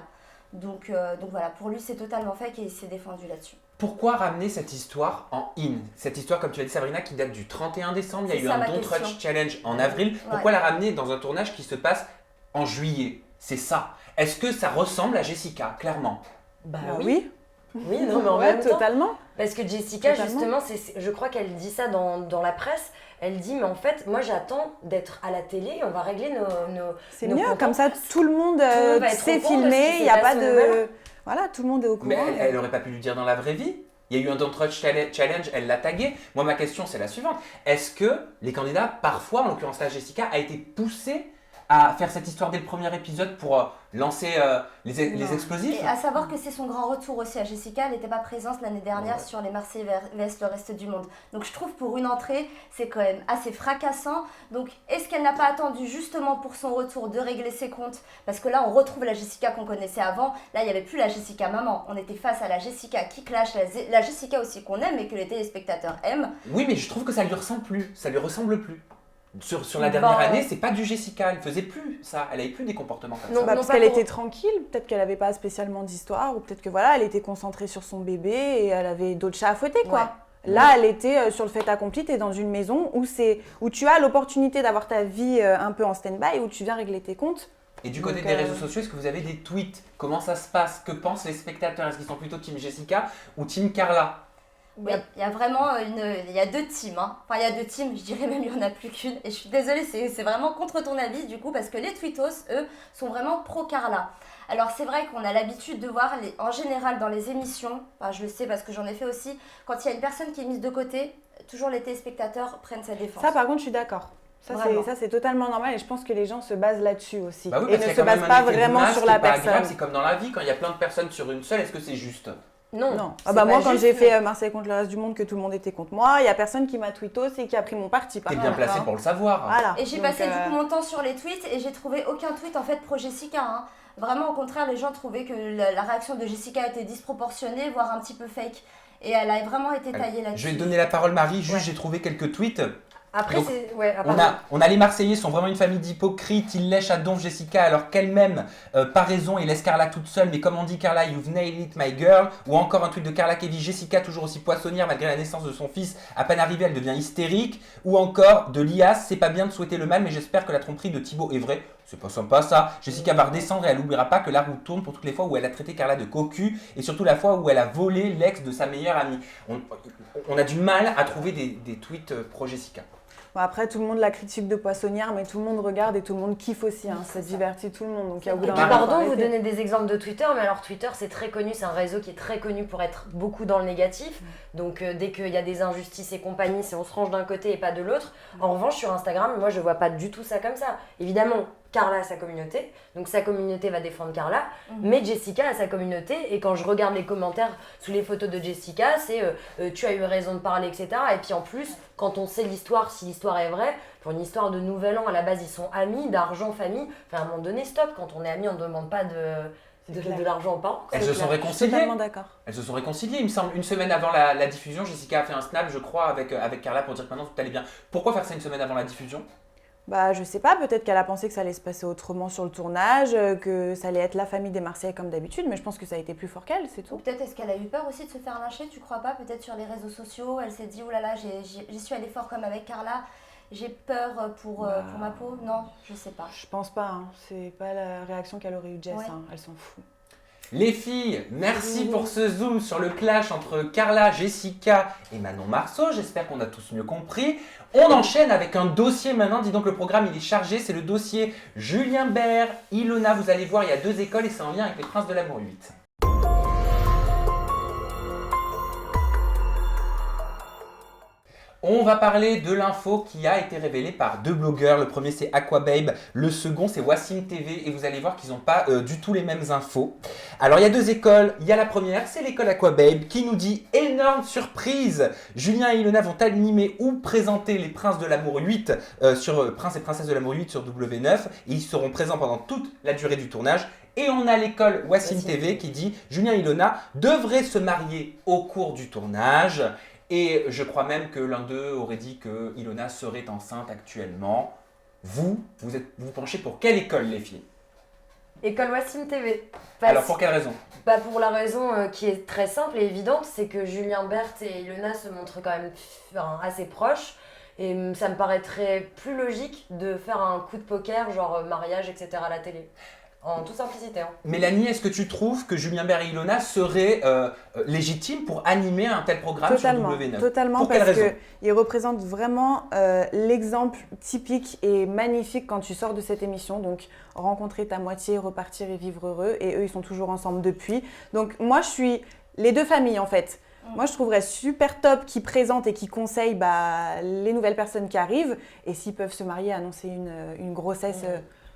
Donc voilà, pour lui, c'est totalement fake et il s'est défendu là-dessus. Pourquoi ramener cette histoire en in? Cette histoire, comme tu l'as dit Sabrina, qui date du 31 décembre, il y a eu un Don't Touch Challenge en avril. Pourquoi la ramener dans un tournage qui se passe en juillet? C'est ça. Est-ce que ça ressemble à Jessica, clairement? Bah oui. Oui, non, mais en même temps, totalement. Parce que Jessica, justement, je crois qu'elle dit ça dans la presse. Elle dit, mais en fait, moi j'attends d'être à la télé, on va régler nos C'est nos mieux, comptes. comme ça tout le monde va être sait au courant de ce filmer, qui il n'y a s'est pas passé aux nouvelles. de... Voilà, tout le monde est au courant. Mais elle aurait pas pu lui dire dans la vraie vie. Il y a eu un Don't Touch Challenge, elle l'a tagué. Moi, ma question, c'est la suivante. Est-ce que les candidats, parfois, en l'occurrence là, Jessica, a été poussée à faire cette histoire dès le premier épisode pour lancer les explosifs? Et à savoir que c'est son grand retour aussi à Jessica, elle n'était pas présente l'année dernière sur les Marseillais vs le reste du monde. Donc je trouve pour une entrée, c'est quand même assez fracassant. Donc est-ce qu'elle n'a pas attendu justement pour son retour de régler ses comptes? Parce que là on retrouve la Jessica qu'on connaissait avant, là il n'y avait plus la Jessica maman, on était face à la Jessica qui clash, la Jessica aussi qu'on aime et que les téléspectateurs aiment. Oui, mais je trouve que ça lui ressemble plus, ça lui ressemble plus. Sur la dernière année, c'est pas du Jessica, elle faisait plus ça, elle avait plus des comportements comme ça. Parce qu'elle était tranquille, peut-être qu'elle avait pas spécialement d'histoire, ou peut-être que voilà, elle était concentrée sur son bébé et elle avait d'autres chats à fouetter, quoi. Ouais. Là, elle était sur le fait accompli, t'es dans une maison où tu as l'opportunité d'avoir ta vie un peu en stand-by, où tu viens régler tes comptes. Et du côté des réseaux sociaux, est-ce que vous avez des tweets? Comment ça se passe? Que pensent les spectateurs? Est-ce qu'ils sont plutôt team Jessica ou team Carla? Oui, il y a vraiment il y a deux teams, hein. Enfin il y a deux teams, je dirais même il n'y en a plus qu'une. Et je suis désolée, c'est vraiment contre ton avis du coup, parce que les tweetos, eux, sont vraiment pro Carla. Alors c'est vrai qu'on a l'habitude de voir, en général dans les émissions, enfin je le sais parce que j'en ai fait aussi, quand il y a une personne qui est mise de côté, toujours les téléspectateurs prennent sa défense. Ça par contre je suis d'accord. Ça c'est totalement normal et je pense que les gens se basent là-dessus aussi. Bah oui, et ne se basent pas vraiment sur la personne. C'est comme dans la vie, quand il y a plein de personnes sur une seule, est-ce que c'est juste? Non. Ah bah moi quand j'ai fait Marseille contre le reste du monde, que tout le monde était contre moi, il y a personne qui m'a tweetos et qui a pris mon parti. T'es bien placé pour le savoir. Voilà. Et j'ai passé du coup mon temps sur les tweets et j'ai trouvé aucun tweet en fait pro Jessica. Hein. Vraiment au contraire, les gens trouvaient que la réaction de Jessica était disproportionnée, voire un petit peu fake. Et elle a vraiment été taillée là-dessus. Je vais te donner la parole Marie, juste j'ai trouvé quelques tweets. Après, donc, c'est... on a les Marseillais sont vraiment une famille d'hypocrites, ils lèchent à donf Jessica alors qu'elle-même, pas raison, et laisse Carla toute seule, mais comme on dit Carla, you've nailed it my girl, ou encore un tweet de Carla qui dit Jessica toujours aussi poissonnière malgré la naissance de son fils, à peine arrivée elle devient hystérique, ou encore de Lias, c'est pas bien de souhaiter le mal, mais j'espère que la tromperie de Thibaut est vraie. C'est pas sympa ça. Jessica va redescendre et elle n'oubliera pas que la roue tourne pour toutes les fois où elle a traité Carla de cocu et surtout la fois où elle a volé l'ex de sa meilleure amie. On a du mal à trouver des tweets pro Jessica. Bon, après, tout le monde la critique de poissonnière, mais tout le monde regarde et tout le monde kiffe aussi. Hein. Ça divertit tout le monde. Donc, il y a au bout d'un moment, pardon, vous donnez des exemples de Twitter, mais alors Twitter, c'est très connu. C'est un réseau qui est très connu pour être beaucoup dans le négatif. Donc, dès qu'il y a des injustices et compagnie, c'est on se range d'un côté et pas de l'autre. En revanche, sur Instagram, moi, je vois pas du tout ça comme ça. Évidemment, Carla a sa communauté, donc sa communauté va défendre Carla, mais Jessica a sa communauté, et quand je regarde les commentaires sous les photos de Jessica, c'est tu as eu raison de parler, etc. Et puis en plus, quand on sait l'histoire, si l'histoire est vraie, pour une histoire de nouvel an, à la base ils sont amis, d'argent, famille, enfin à un moment donné, stop, quand on est amis, on ne demande pas de l'argent aux parents. Elles se sont réconciliées. Totalement d'accord. Elles se sont réconciliées, il me semble. Une semaine avant la diffusion, Jessica a fait un snap, je crois, avec Carla pour dire que maintenant tout allait bien. Pourquoi faire ça une semaine avant la diffusion ? Bah, je sais pas, peut-être qu'elle a pensé que ça allait se passer autrement sur le tournage, que ça allait être la famille des Marseillais comme d'habitude, mais je pense que ça a été plus fort qu'elle, c'est tout. Ou peut-être est-ce qu'elle a eu peur aussi de se faire lyncher, tu crois pas? Peut-être sur les réseaux sociaux, elle s'est dit oh là là, j'y suis allée fort comme avec Carla, j'ai peur pour ma peau. Non, je sais pas. Je pense pas, hein. C'est pas la réaction qu'elle aurait eu Jess, Ouais. hein. Elle s'en fout. Les filles, merci pour ce zoom sur le clash entre Carla, Jessica et Manon Marceau. J'espère qu'on a tous mieux compris. On enchaîne avec un dossier maintenant. Dis donc, le programme il est chargé. C'est le dossier Julien Bert, Ilona. Vous allez voir, il y a 2 écoles et c'est en lien avec les Princes de l'amour 8. On va parler de l'info qui a été révélée par 2 blogueurs. Le premier c'est Aquababe, le second c'est Wassim TV et vous allez voir qu'ils n'ont pas du tout les mêmes infos. Alors il y a 2 écoles, il y a la première, c'est l'école Aquababe qui nous dit énorme surprise. Julien et Ilona vont animer ou présenter les Princes de l'amour 8 sur Princes et Princesses de l'amour 8 sur W9 et ils seront présents pendant toute la durée du tournage. Et on a l'école Wassim Wassim TV qui dit Julien et Ilona devraient se marier au cours du tournage. Et je crois même que l'un d'eux aurait dit que Ilona serait enceinte actuellement. Vous penchez pour quelle école, les filles? École Wassim TV. Alors pour quelle raison? Pour la raison qui est très simple et évidente, c'est que Julien Bert et Ilona se montrent quand même assez proches. Et ça me paraîtrait plus logique de faire un coup de poker, genre mariage, etc. à la télé. En toute simplicité. Hein. Mélanie, est-ce que tu trouves que Julien Bert et Ilona seraient légitimes pour animer un tel programme sur W9? Totalement, pour quelle parce raison? qu'ils représentent vraiment l'exemple typique et magnifique quand tu sors de cette émission. Donc, rencontrer ta moitié, repartir et vivre heureux. Et eux, ils sont toujours ensemble depuis. Donc, moi, je suis les deux familles, en fait. Moi, je trouverais super top qu'ils présentent et qu'ils conseillent les nouvelles personnes qui arrivent. Et s'ils peuvent se marier, annoncer une grossesse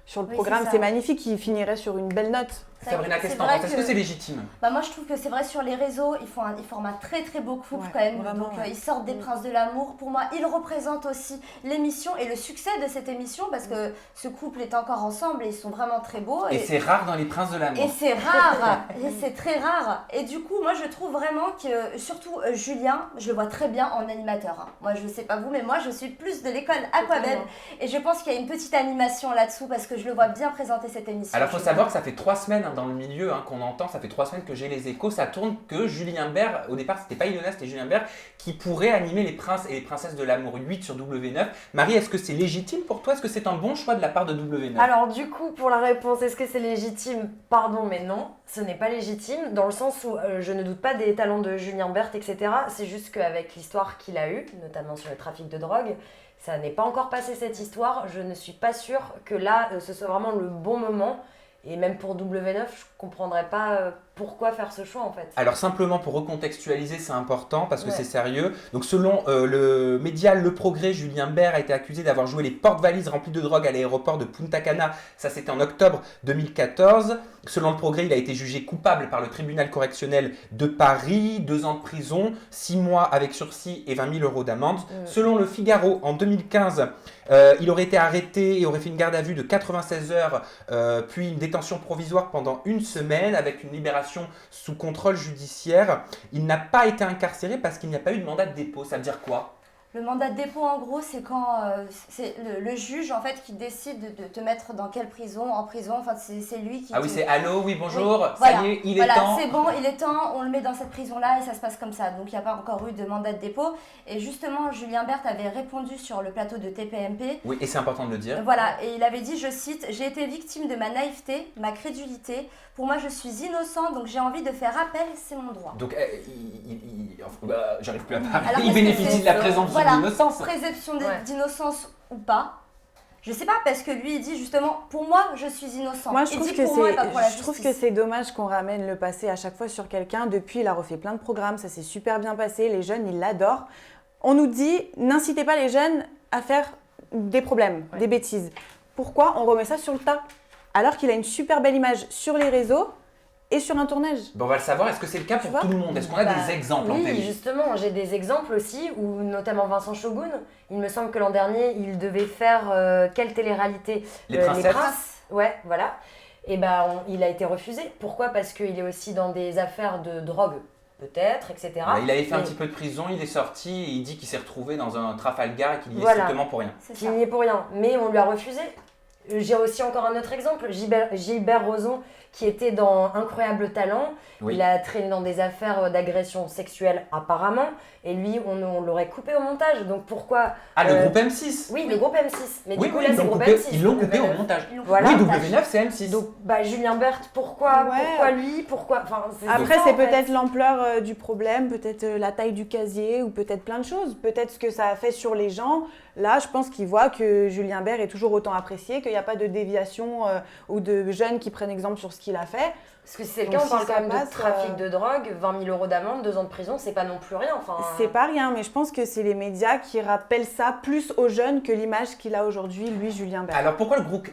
sur le programme, c'est magnifique. Ils finiraient sur une belle note. Sabrina, qu'est-ce que t'en penses? Est-ce que c'est légitime? Moi, je trouve que c'est vrai, sur les réseaux, ils forment un très très beau couple quand même. Vraiment, Donc, ils sortent des princes de l'amour. Pour moi, ils représentent aussi l'émission et le succès de cette émission parce que ce couple est encore ensemble et ils sont vraiment très beaux. Et c'est rare dans les princes de l'amour. Et c'est rare, et c'est très rare. Et du coup, moi, je trouve vraiment que, surtout Julien, je le vois très bien en animateur. Hein. Moi, je sais pas vous, mais moi, je suis plus de l'école Aquabeb. Et je pense qu'il y a une petite animation là-dessous parce que je le vois bien présenter cette émission. Alors, il faut savoir que ça fait 3 semaines dans le milieu qu'on entend, ça fait 3 semaines que j'ai les échos, ça tourne que Julien Bert, au départ, c'était pas Ilona, c'était Julien Bert, qui pourrait animer les princes et les princesses de l'amour 8 sur W9. Marie, est-ce que c'est légitime pour toi? Est-ce que c'est un bon choix de la part de W9? Alors du coup, pour la réponse, est-ce que c'est légitime? Pardon, mais non, ce n'est pas légitime, dans le sens où je ne doute pas des talents de Julien Bert, etc. C'est juste qu'avec l'histoire qu'il a eue, notamment sur le trafic de drogue, ça n'est pas encore passé cette histoire. Je ne suis pas sûre que là, ce soit vraiment le bon moment. Et même pour W9, je ne comprendrais pas pourquoi faire ce choix en fait. Alors simplement pour recontextualiser, c'est important parce que c'est sérieux. Donc selon le média Le Progrès, Julien Bert a été accusé d'avoir joué les porte-valises remplies de drogue à l'aéroport de Punta Cana. Ça c'était en octobre 2014. Selon Le Progrès, il a été jugé coupable par le tribunal correctionnel de Paris. 2 ans de prison, 6 mois avec sursis et 20 000 € d'amende. Selon Le Figaro, en 2015, il aurait été arrêté et aurait fait une garde à vue de 96 heures, puis une détention provisoire pendant 1 semaine avec une libération sous contrôle judiciaire. Il n'a pas été incarcéré parce qu'il n'y a pas eu de mandat de dépôt. Ça veut dire quoi? Le mandat de dépôt, en gros, c'est quand c'est le juge en fait qui décide de te mettre dans quelle prison, en prison. Enfin, c'est lui qui. Ah oui, c'est allô, oui, bonjour, oui, ça voilà. y est, il est temps. C'est bon, il est temps, on le met dans cette prison-là et ça se passe comme ça. Donc, il n'y a pas encore eu de mandat de dépôt. Et justement, Julien Bert avait répondu sur le plateau de TPMP. Oui, et c'est important de le dire. Voilà, et il avait dit, je cite, « J'ai été victime de ma naïveté, ma crédulité. Pour moi, je suis innocent, donc j'ai envie de faire appel, c'est mon droit. » Donc, j'arrive plus à parler. Alors, Il bénéficie de la présomption d'innocence. Présomption d'innocence ou pas. Je sais pas, parce que lui, il dit justement, pour moi, je suis innocent. Moi, je trouve que c'est dommage qu'on ramène le passé à chaque fois sur quelqu'un. Depuis, il a refait plein de programmes, ça s'est super bien passé. Les jeunes, ils l'adorent. On nous dit, n'incitez pas les jeunes à faire des problèmes, des bêtises. Pourquoi on remet ça sur le tas? Alors qu'il a une super belle image sur les réseaux et sur un tournage. Bon, on va le savoir, est-ce que c'est le cas pour tout le monde? Est-ce qu'on a des exemples en télé? Oui, justement, j'ai des exemples aussi, où notamment Vincent Shogun, il me semble que l'an dernier, il devait faire quelle télé-réalité? Les Princesses. Ouais, voilà. Et il a été refusé. Pourquoi? Parce qu'il est aussi dans des affaires de drogue, peut-être, etc. Il avait fait un petit peu de prison, il est sorti et il dit qu'il s'est retrouvé dans un Trafalgar et qu'il y est strictement pour rien. Qu'il n'y est pour rien, mais on lui a refusé. J'ai aussi encore un autre exemple, Gilbert Rozon, qui était dans Incroyable Talent. Oui. Il a traîné dans des affaires d'agression sexuelle apparemment, et lui, on l'aurait coupé au montage. Donc pourquoi le groupe M6? Oui, le groupe M6. Mais du coup, là, c'est le groupe M6. M6. Ils l'ont coupé au montage. Voilà. Oui, W9, c'est M6. Donc, Julien Bert, pourquoi lui? Pourquoi Après, c'est peut-être l'ampleur du problème, peut-être la taille du casier, ou peut-être plein de choses. Peut-être ce que ça a fait sur les gens. Là, je pense qu'ils voient que Julien Bert est toujours autant apprécié, qu'il n'y a pas de déviation ou de jeunes qui prennent exemple sur ce qu'il a fait. Parce que si c'est le cas, on parle quand même de trafic de drogue, 20 000 € d'amende, 2 ans de prison, c'est pas non plus rien. C'est pas rien, mais je pense que c'est les médias qui rappellent ça plus aux jeunes que l'image qu'il a aujourd'hui, lui, Julien Bert. Alors pourquoi le groupe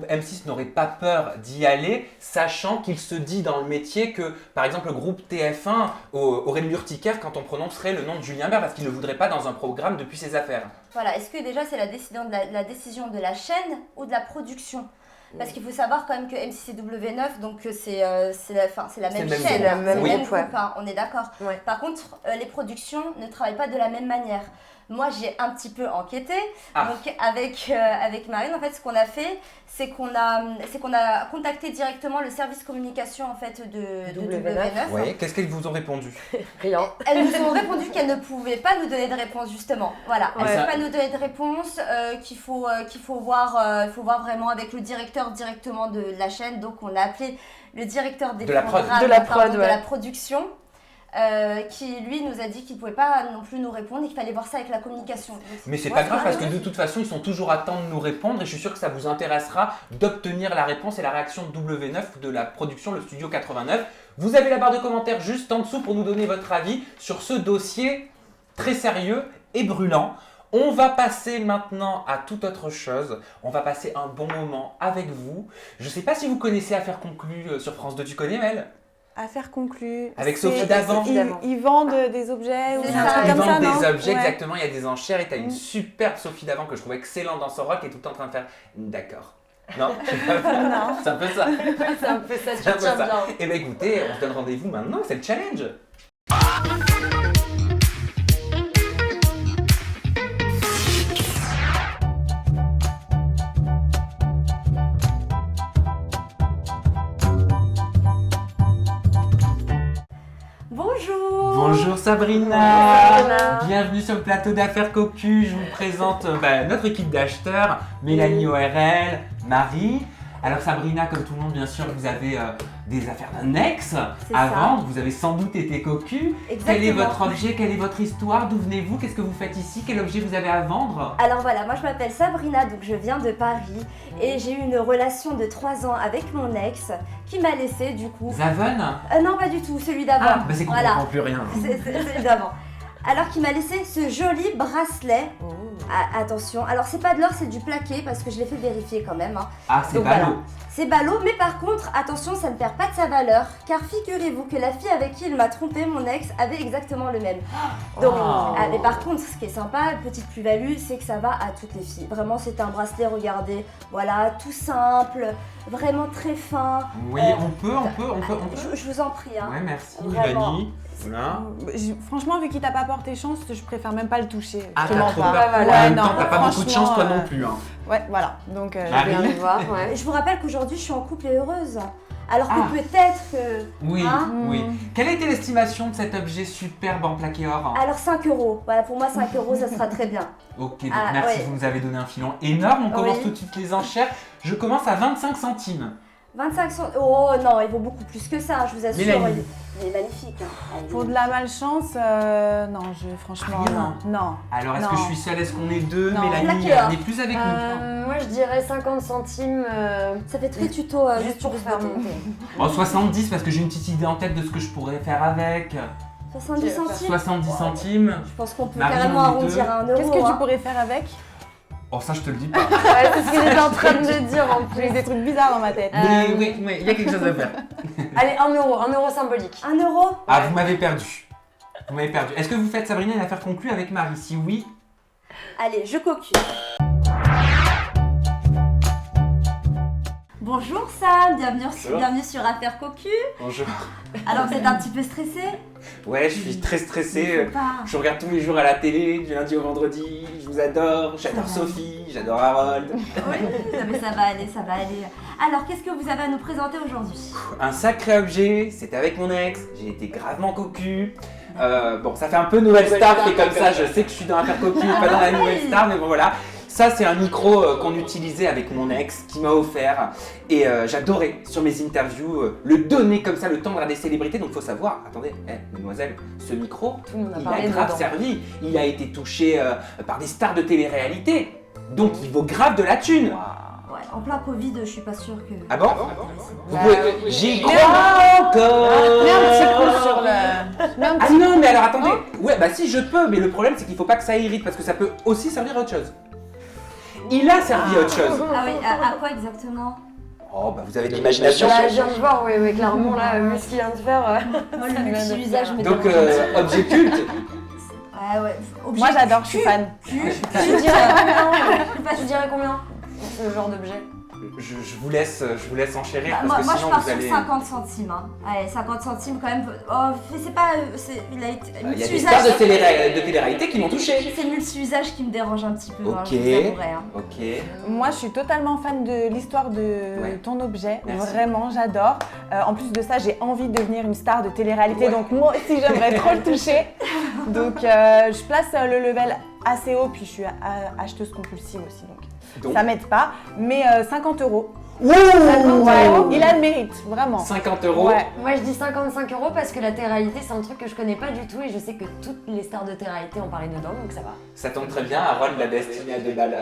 M6 n'aurait pas peur d'y aller, sachant qu'il se dit dans le métier que, par exemple, le groupe TF1 aurait de l'urticaire quand on prononcerait le nom de Julien Bert, parce qu'il ne le voudrait pas dans un programme depuis ses affaires? Voilà, est-ce que déjà c'est la décision de la chaîne ou de la production? Parce qu'il faut savoir quand même que M6W9, donc c'est la même le même chaîne, groupe. c'est le même Ouais. groupe, hein, on est d'accord. Ouais. Par contre, les productions ne travaillent pas de la même manière. Moi, j'ai un petit peu enquêté. Ah. Donc, avec Marine, en fait, ce qu'on a fait, c'est qu'on a contacté directement le service communication en fait de W9. Ouais, qu'est-ce qu'elles vous ont répondu? Rien. Elles nous ont répondu qu'elles ne pouvaient pas nous donner de réponse, justement. Voilà, elles ne Ouais. pouvaient pas nous donner de réponse, qu'il faut voir vraiment avec le directeur directement de la chaîne. Donc, on a appelé le directeur des De la prod. programmes, De la pardon, prod, de ouais. la production. Qui lui nous a dit qu'il ne pouvait pas non plus nous répondre et qu'il fallait voir ça avec la communication. Donc, Mais c'est moi, pas grave parce que pareil. de toute façon ils sont toujours à temps de nous répondre et je suis sûr que ça vous intéressera d'obtenir la réponse et la réaction de W9 de la production Le Studio 89. Vous avez la barre de commentaires juste en dessous pour nous donner votre avis sur ce dossier très sérieux et brûlant. On va passer maintenant à toute autre chose. On va passer un bon moment avec vous. Je sais pas si vous connaissez Affaires conclues sur France 2, tu connais Mel? Affaire conclue. Avec C'est- Sophie Davant. Ils vendent des objets ou C'est c'est un ça. truc Ils comme ça, vendent non des objets, Ouais. exactement, il y a des enchères et tu as une Mm. superbe Sophie Davant que je trouve excellente dans son rôle qui est tout le temps en train de faire d'accord. Non, je sais pas. Non. C'est un peu ça. C'est un peu ça, C'est un tu peu tiens ça. bien. Et bien écoutez, on se donne rendez-vous maintenant, c'est le challenge. Bonjour. Bonjour Sabrina. Bonjour Sabrina. Bienvenue sur le plateau d'Affaires Cocu. Je vous présente notre équipe d'acheteurs, Mélanie ORL, Marie. Alors Sabrina, comme tout le monde bien sûr, vous avez des affaires d'un ex C'est à ça. vendre, vous avez sans doute été cocu. Quel est Exactement. votre objet, quelle est votre histoire, d'où venez-vous, qu'est-ce que vous faites ici, quel objet vous avez à vendre? Alors voilà, moi je m'appelle Sabrina, donc je viens de Paris et j'ai eu une relation de 3 ans avec mon ex qui m'a laissé du coup. Zaven? Non, pas du tout, celui d'avant. Ah, bah c'est qu'on Voilà. comprend plus rien. C'est celui d'avant. Alors qu'il m'a laissé ce joli bracelet. Ah, attention, alors c'est pas de l'or, c'est du plaqué parce que je l'ai fait vérifier quand même. Hein. Ah, c'est Donc ballot. voilà. C'est ballot, mais par contre, attention, ça ne perd pas de sa valeur, car figurez-vous que la fille avec qui il m'a trompé, mon ex, avait exactement le même. Donc, Oh. mais par contre, ce qui est sympa, petite plus-value, c'est que ça va à toutes les filles. Vraiment, c'est un bracelet, regardez, voilà, tout simple, vraiment très fin. Oui, on peut. Je vous en prie, hein. Ouais, merci Vraiment. Mélanie. Voilà. Franchement, vu qu'il t'a pas porté chance, je préfère même pas le toucher. Ah, Je te t'as mens trop pas. peur. voilà. En même non, temps, t'as pas beaucoup de chance toi franchement, non plus. Hein. Ouais, voilà. Donc, Marie. Bien de voir, ouais. Et je vous rappelle qu'aujourd'hui, je suis en couple et heureuse. Alors que Ah. peut-être que... Oui, Hein oui. Quelle a été l'estimation de cet objet superbe en plaqué or? Alors 5 €. Voilà, pour moi, 5 €, ça sera très bien. Ok, donc Ah, merci, ouais. vous nous avez donné un filon énorme. On commence Oui. tout de suite les enchères. Je commence à 25 centimes. 25 centimes. Oh non, il vaut beaucoup plus que ça, je vous assure. Mélanie. Il est magnifique. Hein. Elle est- pour de la malchance, non, franchement, Rien. non. Alors, est-ce Non. que je suis seule? Est-ce qu'on est deux? Non. Mélanie Plaqué or. n'est plus avec nous. Moi je dirais 50 centimes Ça fait très tuto juste pour faire beauté. monter. Oh, 70 parce que j'ai une petite idée en tête de ce que je pourrais faire avec. 70 centimes. 70 centimes. Je pense qu'on peut Marie, carrément on est arrondir deux. à 1 €. Qu'est-ce que tu hein. pourrais faire avec? Oh, ça, je te le dis pas. Ouais, c'est ce que j'étais en train de me dire en J'ai plus. des trucs bizarres dans ma tête. Mais oui, il y a quelque chose à faire. Allez, 1 euro symbolique. 1 €. Ah, vous m'avez perdu. Vous m'avez perdu. Est-ce que vous faites, Sabrina, une affaire conclue avec Marie? Si oui, Allez, je cocu. Bonjour Sam, bienvenue sur Affaires Cocu. bonjour. Alors vous êtes un petit peu stressé? Ouais, je suis très stressé. Faut pas. Je regarde tous les jours à la télé, du lundi au vendredi. Je vous adore. J'adore Ça va. Sophie, j'adore Harold. Oui, mais ça va aller, ça va aller. Alors qu'est-ce que vous avez à nous présenter aujourd'hui? Un sacré objet, c'était avec mon ex. J'ai été gravement cocu. Bon, ça fait un peu nouvelle star, fait comme ça. Je sais que je suis dans l'affaire cocu, pas dans la nouvelle star, mais bon voilà. Ça, c'est un micro qu'on utilisait avec mon ex, qui m'a offert. Et j'adorais, sur mes interviews, le donner comme ça, le tendre à des célébrités. Donc, il faut savoir, attendez, mademoiselle, ce micro, Tout le monde a il a parlé grave dedans. servi. Il a été touché par des stars de télé-réalité. Donc, il vaut grave de la thune. Ouais, en plein Covid, je suis pas sûre que... Ah bon Vous Bah, pouvez... J'y crois encore. Mets un petit coup sur le. Mets un Ah petit non, mais alors attendez. Ouais, bah si, je peux, mais le problème, c'est qu'il faut pas que ça irrite, parce que ça peut aussi servir à autre chose. Il a servi à autre chose. Ah oui, à quoi exactement? Oh, bah vous avez de l'imagination. Là, je viens de voir, oui, clairement, là, vu ce qu'il vient de faire. Moi, le multi-usage me Donc, dérange un petit peu. objet culte. Ah ouais, objet Moi, j'adore, je suis cul. fan. Tu dirais combien Tu dirais combien? Ce genre d'objet. je vous laisse enchérir Bah, parce moi que je sinon pars vous sur allez... 50 centimes. Hein. Allez, 50 centimes quand même. Oh, c'est pas. Il a été. Il y a des stars de télé-réalité qui m'ont touché. C'est le multi-usage qui me dérange un petit peu. Ok. Hein, je vous avouerai, hein. Ok. Moi, je suis totalement fan de l'histoire de Ouais. ton objet. Merci. Vraiment, j'adore. En plus de ça, j'ai envie de devenir une star de télé-réalité. Ouais. Donc, moi aussi, j'aimerais trop le toucher. Donc, je place le level assez haut. Puis, je suis acheteuse compulsive aussi. Donc, ça m'aide pas. Mais 50 €. Ouh, Ouais, il a le mérite, vraiment. 50 €. Ouais. Moi je dis 55 € parce que la télé-réalité c'est un truc que je connais pas du tout et je sais que toutes les stars de télé-réalité ont parlé dedans donc ça va. Ça tombe très bien, Harold l'a destiné à 2 balles.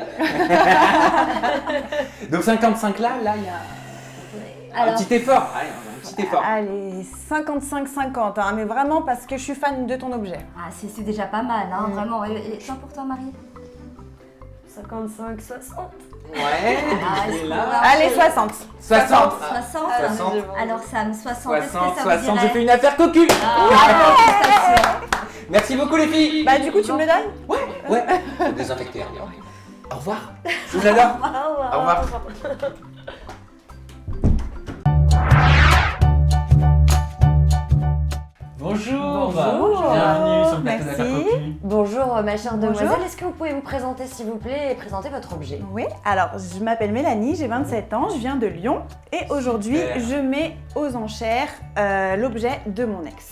Donc 55 là, il y a Alors, un petit effort. Allez, un petit effort. Allez, 55-50, hein, mais vraiment parce que je suis fan de ton objet. ah, c'est déjà pas mal, hein, vraiment. Et toi pour toi, Marie? 55, 60. Ouais, Ah, il est est-ce là. qu'on va- Allez, 60. 60. 60. 60. Alors Sam, 60. Est-ce que 60, ça 60, vous je dirait? fais une affaire cocu. Ah, félicitations. Merci beaucoup les filles. Bah, du coup, tu me le donnes? Ouais, faut désinfecter. hein. Au revoir. Je vous adore. Au revoir. Bonjour. Bonjour. Bienvenue sur le plateau Merci. d'affaires cocu. Bonjour ma chère Bonjour. demoiselle, est-ce que vous pouvez vous présenter s'il vous plaît et présenter votre objet? Oui, alors je m'appelle Mélanie, j'ai 27 ans, je viens de Lyon et aujourd'hui Super. je mets aux enchères l'objet de mon ex.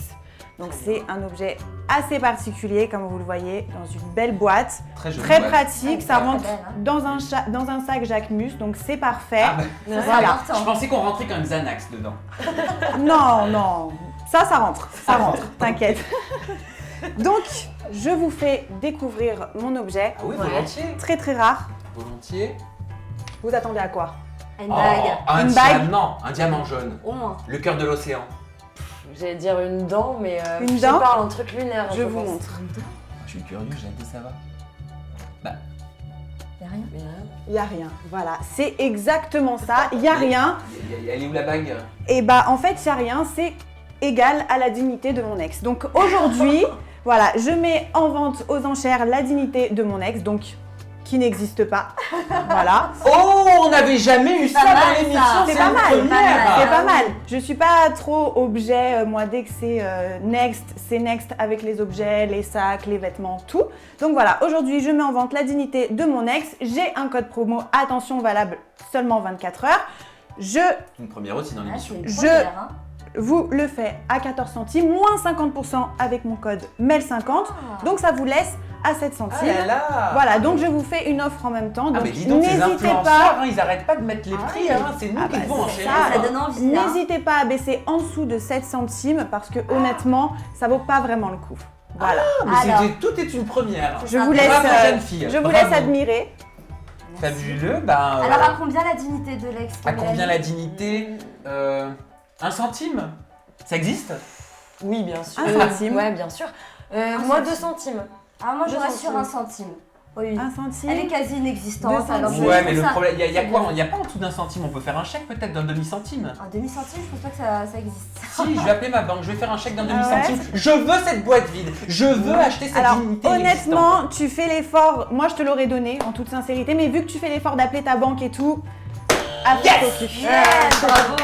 Donc c'est un objet assez particulier comme vous le voyez dans une belle boîte, Très joli. très boîte. pratique, ça Ouais, rentre très belle, hein. dans un sac Jacquemus donc c'est parfait. Ah, bah, Ça, c'est Voilà. important. je pensais qu'on rentrait comme Xanax dedans. Non, non, ça rentre, t'inquiète. Donc je vous fais découvrir mon objet, Ah oui, Ouais. volontiers. très très rare. Volontiers. Vous attendez à quoi? Une bague. Un Une bague. diamant. Un diamant jaune. Au moins. Le cœur de l'océan. J'allais dire une dent mais Une je sais dent pas, un truc lunaire. Je vous pense. montre. Je suis curieux, j'ai hâte de savoir. Y'a rien. Mais, Il y a rien, voilà, c'est exactement ça, il y a rien. Elle est où la bague? Et bah en fait, il y a rien, c'est égal à la dignité de mon ex. Donc aujourd'hui, voilà, je mets en vente aux enchères la dignité de mon ex, donc qui n'existe pas. Voilà. Oh, on n'avait jamais eu ça Pas mal, dans l'émission. ça. C'est c'est pas une mal, première. c'est pas mal. Je suis pas trop objet, moi dès que c'est next, c'est next avec les objets, les sacs, les vêtements, tout. Donc voilà, aujourd'hui je mets en vente la dignité de mon ex. J'ai un code promo, attention, valable seulement 24 heures. Je Une première aussi dans Ah, l'émission. c'est une Je- première, hein. vous le fais à 14 centimes, moins 50% avec mon code MEL50. Ah. Donc ça vous laisse à 7 centimes. Ah là là. Voilà, donc je vous fais une offre en même temps. Ah Donc mais dis donc, ces n'hésitez influenceurs, pas. hein, ils arrêtent pas de mettre les Ah prix, oui. hein, c'est nous Ah qui bah, devons c'est enchérir. Ça donne envie. hein. N'hésitez pas à baisser en dessous de 7 centimes parce que honnêtement, ça vaut pas vraiment le coup. Voilà. Mais Alors. tout est une première. Je vous laisse, Bravo, jeune fille. je vous Bravo. laisse admirer. Fabuleux. Ben, Alors à combien la dignité de l'ex? à combien la Mélanie? dignité 1 centime. Ça existe? Oui bien sûr. 1 centime. Ouais bien sûr. Moi 2 centimes. Ah, moi je 2 reste sur centimes. 1 centime. Oui. 1 centime. Elle est quasi inexistante. 2 alors centimes. je Ouais, trouve mais le ça- problème, il y a c'est quoi? bien. Il n'y a pas en dessous d'un centime. On peut faire un chèque peut-être d'un demi-centime. Un demi-centime, je pense pas que ça existe. Si, je vais appeler ma banque, je vais faire un chèque d'un Ah demi-centime. Je veux cette boîte vide. Je veux acheter cette Alors dignité honnêtement, tu fais l'effort, moi je te l'aurais donné en toute sincérité, mais vu que tu fais l'effort d'appeler ta banque et tout, à Yes. Bravo.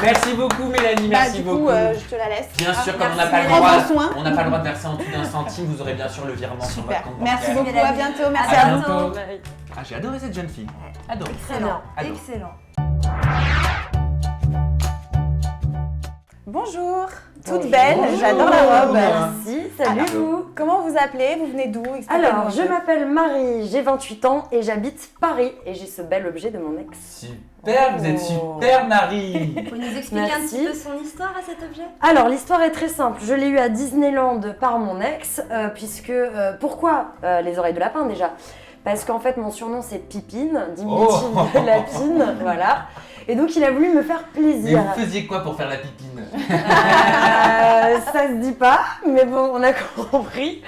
Merci beaucoup Mélanie, Bah, merci du coup, beaucoup. je te la laisse. Bien sûr, comme on n'a merci, pas le Mélanie. droit, Prends soin. on n'a pas le droit de verser en dessous d'un centime, vous aurez bien sûr le virement sur votre Super. compte Merci bancaire. beaucoup, à bientôt, merci À à vous. bientôt. Ah, j'ai adoré cette jeune fille. Adoré. Excellent. Ado. Excellent. Bonjour, toute Bonjour. belle, j'adore la robe. Merci, salut Alors. vous. Comment vous appelez? Vous venez d'où? Expliquez-moi Alors, un je peu. m'appelle Marie, j'ai 28 ans et j'habite Paris et j'ai ce bel objet de mon ex. Super, vous êtes super Marie. Vous nous expliquer un Merci. petit peu son histoire à cet objet? Alors, l'histoire est très simple. Je l'ai eu à Disneyland par mon ex, puisque... pourquoi les oreilles de lapin déjà? Parce qu'en fait, mon surnom c'est Pipine, diminutif Oh. de Lapine, voilà. Et donc, il a voulu me faire Mais plaisir. vous faisiez quoi pour faire la pipine? Ça se dit pas, mais bon, on a compris.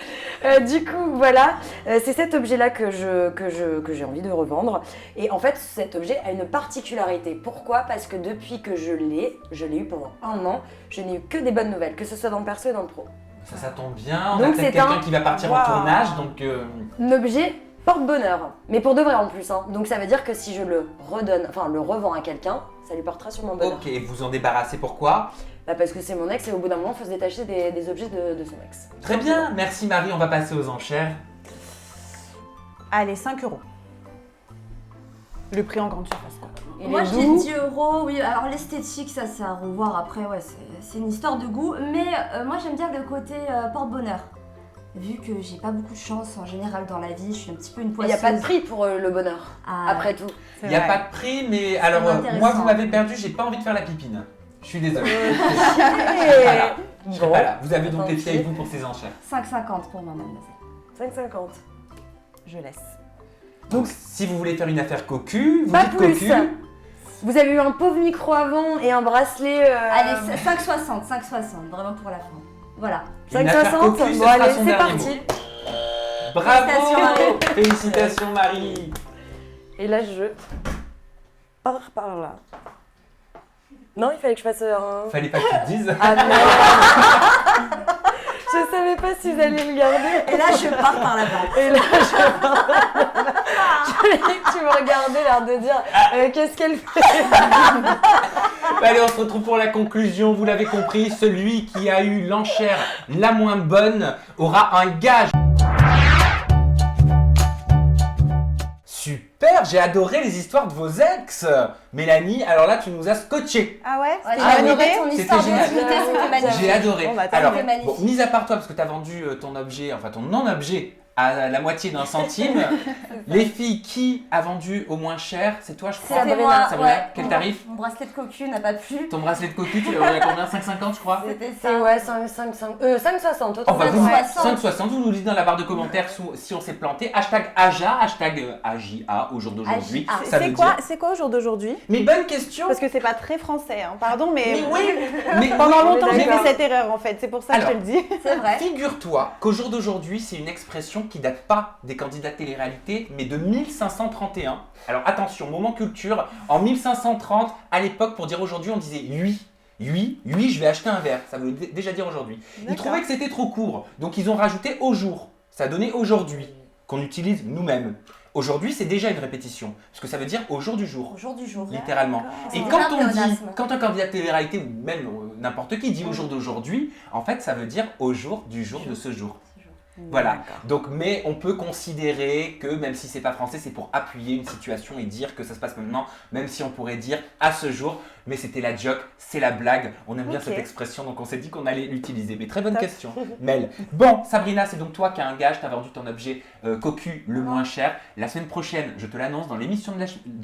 Du coup, voilà, c'est cet objet-là que j'ai envie de revendre. Et en fait, cet objet a une particularité. Pourquoi? Parce que depuis que je l'ai eu pendant 1 an, je n'ai eu que des bonnes nouvelles, que ce soit dans le perso et dans le pro. Ça tombe bien, on Donc, a peut-être c'est quelqu'un un- qui va partir en Wow. tournage, donc... Un objet porte-bonheur. Mais pour de vrai en plus. Hein. Donc ça veut dire que si je le redonne, enfin le revends à quelqu'un, ça lui portera sur mon bonheur. Ok, vous en débarrassez pourquoi? Bah parce que c'est mon ex et au bout d'un moment, il faut se détacher des objets de son ex. Très bien, merci Marie, on va passer aux enchères. Allez, 5 €. Le prix en grande surface, quoi. Il Moi est je dis doux. 10 €, oui, alors l'esthétique ça c'est à revoir après, ouais c'est une histoire de goût, mais moi j'aime bien le côté porte-bonheur. Vu que j'ai pas beaucoup de chance en général dans la vie, je suis un petit peu une Il poisseuse. n'y a pas de prix pour le bonheur, Ah, après tout. Il n'y a pas de prix, mais alors intéressant. moi vous m'avez perdu, j'ai pas envie de faire la pipine. Je suis désolé. Voilà. Je serai Bon. pas là. Vous avez donc Tant les filles avec pis. vous pour ces enchères. 5,50 pour moi mademoiselle. 5,50. Je laisse. Donc si vous voulez faire une affaire cocu, vous Pas dites plus. cocu. Vous avez eu un pauvre micro avant et un bracelet. Allez, 5,60, 5,60, vraiment pour la fin. Voilà. Une affaire 5,60. cocu, ce Bon sera allez, son c'est dernier parti. mot. Bravo! Félicitations, Marie. Félicitations Marie. Et là je pars par là. Non, il fallait que je fasse un. Fallait pas que tu te dises. Ah merde. Je savais pas si vous alliez le garder. Et là, je pars par là-bas. Et là, je pars par là. Je voyais que tu me regardais, l'air de dire qu'est-ce qu'elle fait. Allez, on se retrouve pour la conclusion. Vous l'avez compris, celui qui a eu l'enchère la moins bonne aura un gage. Super, j'ai adoré les histoires de vos ex. Mélanie, alors là, tu nous as scotché. Ah ouais? Ouais, Ah, j'ai oui. adoré ton C'était histoire génial. d'intimité, c'était magnifique. J'ai adoré. Bon, bah, attends, Alors, c'était magnifique. bon, mis à part toi, parce que tu as vendu ton objet, enfin ton non-objet, à la moitié d'un centime, les filles qui a vendu au moins cher, c'est toi, je crois. C'était moi, Sabrina, ouais. quel tarif? Mon bracelet de cocu n'a pas plu. Ton bracelet de cocu, tu l'as vendu à combien? 5,50 je crois? C'était C'est ça. ouais, 5,60. Oh, bah, vous, 5,60. 5,60, vous nous dites dans la barre de commentaires si on s'est planté. Hashtag AJA, hashtag AJA au jour d'aujourd'hui. AJA. Ça veut dire- C'est quoi au jour d'aujourd'hui? Mais bonne question. Parce que c'est pas très français, hein. Pardon, mais, Mais oui, mais pendant oui, longtemps j'ai mais- fait cette erreur en fait, c'est pour ça que je te le dis. C'est vrai. Figure-toi qu'au jour d'aujourd'hui, c'est une expression qui date pas des candidats de télé-réalité, mais de 1531. Alors attention, moment culture. En 1530, à l'époque, pour dire aujourd'hui, on disait oui. Oui, je vais acheter un verre. Ça veut déjà dire aujourd'hui. Ils D'accord. trouvaient que c'était trop court, donc ils ont rajouté au jour. Ça donnait aujourd'hui, qu'on utilise nous-mêmes. Aujourd'hui, c'est déjà une répétition, parce que ça veut dire au jour du jour. Au jour du jour. Littéralement. Et C'est quand un on dit, pléonasme. quand un candidat de télé-réalité ou même n'importe qui dit au jour d'aujourd'hui, en fait, ça veut dire au jour du jour de ce jour. Voilà. Donc, mais on peut considérer que même si c'est pas français, c'est pour appuyer une situation et dire que ça se passe maintenant, même si on pourrait dire à ce jour. Mais c'était la joke, c'est la blague. On aime bien Ok. cette expression, donc on s'est dit qu'on allait l'utiliser. Mais très bonne Top. question, Mel. Bon, Sabrina, c'est donc toi qui as un gage. Tu as vendu ton objet cocu le moins cher. La semaine prochaine, je te l'annonce, dans l'émission de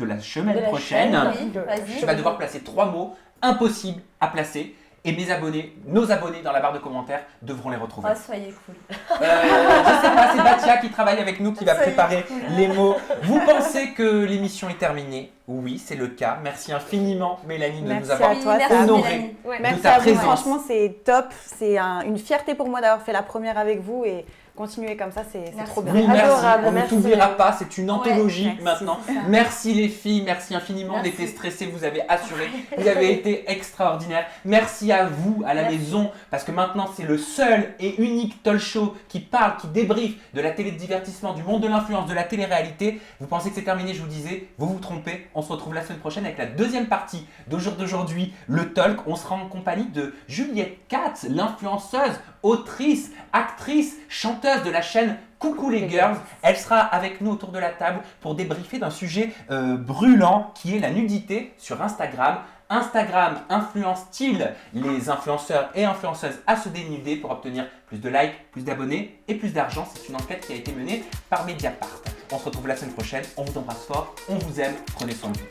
la semaine De la prochaine, chaîne. Oui, vas-y. tu vas devoir placer 3 mots impossibles à placer. Et mes abonnés, nos abonnés dans la barre de commentaires devront les retrouver. Oh, soyez cool. Je sais pas, c'est Batia qui travaille avec nous qui va Soyez préparer les mots. Vous pensez que l'émission est terminée? Oui, c'est le cas. Merci infiniment, Mélanie, de Merci nous avoir à toi, merci Sam. honoré. Mélanie. Ouais. Merci ta à vous, présence. franchement c'est top, c'est une fierté pour moi d'avoir fait la première avec vous et continuer comme ça c'est Merci. trop bien. Oui, merci. Adorable, On ne merci. t'oubliera pas, c'est une anthologie merci, maintenant. c'est ça. Merci les filles, merci infiniment. On Merci. était stressés, vous avez assuré, vous avez été extraordinaires. Merci à vous, à la Merci. maison, parce que maintenant c'est le seul et unique talk show qui parle, qui débriefe de la télé de divertissement, du monde de l'influence, de la télé-réalité. Vous pensez que c'est terminé, je vous disais, vous vous trompez. On se retrouve la semaine prochaine avec la deuxième partie d'aujourd'hui, le talk. On sera en compagnie de Juliette Katz, l'influenceuse, autrice, actrice, chanteuse de la chaîne Coucou les Girls. Elle sera avec nous autour de la table pour débriefer d'un sujet brûlant qui est la nudité sur Instagram. Instagram influence-t-il les influenceurs et influenceuses à se dénuder pour obtenir plus de likes, plus d'abonnés et plus d'argent? C'est une enquête qui a été menée par Mediapart. On se retrouve la semaine prochaine. On vous embrasse fort, on vous aime, prenez soin de vous.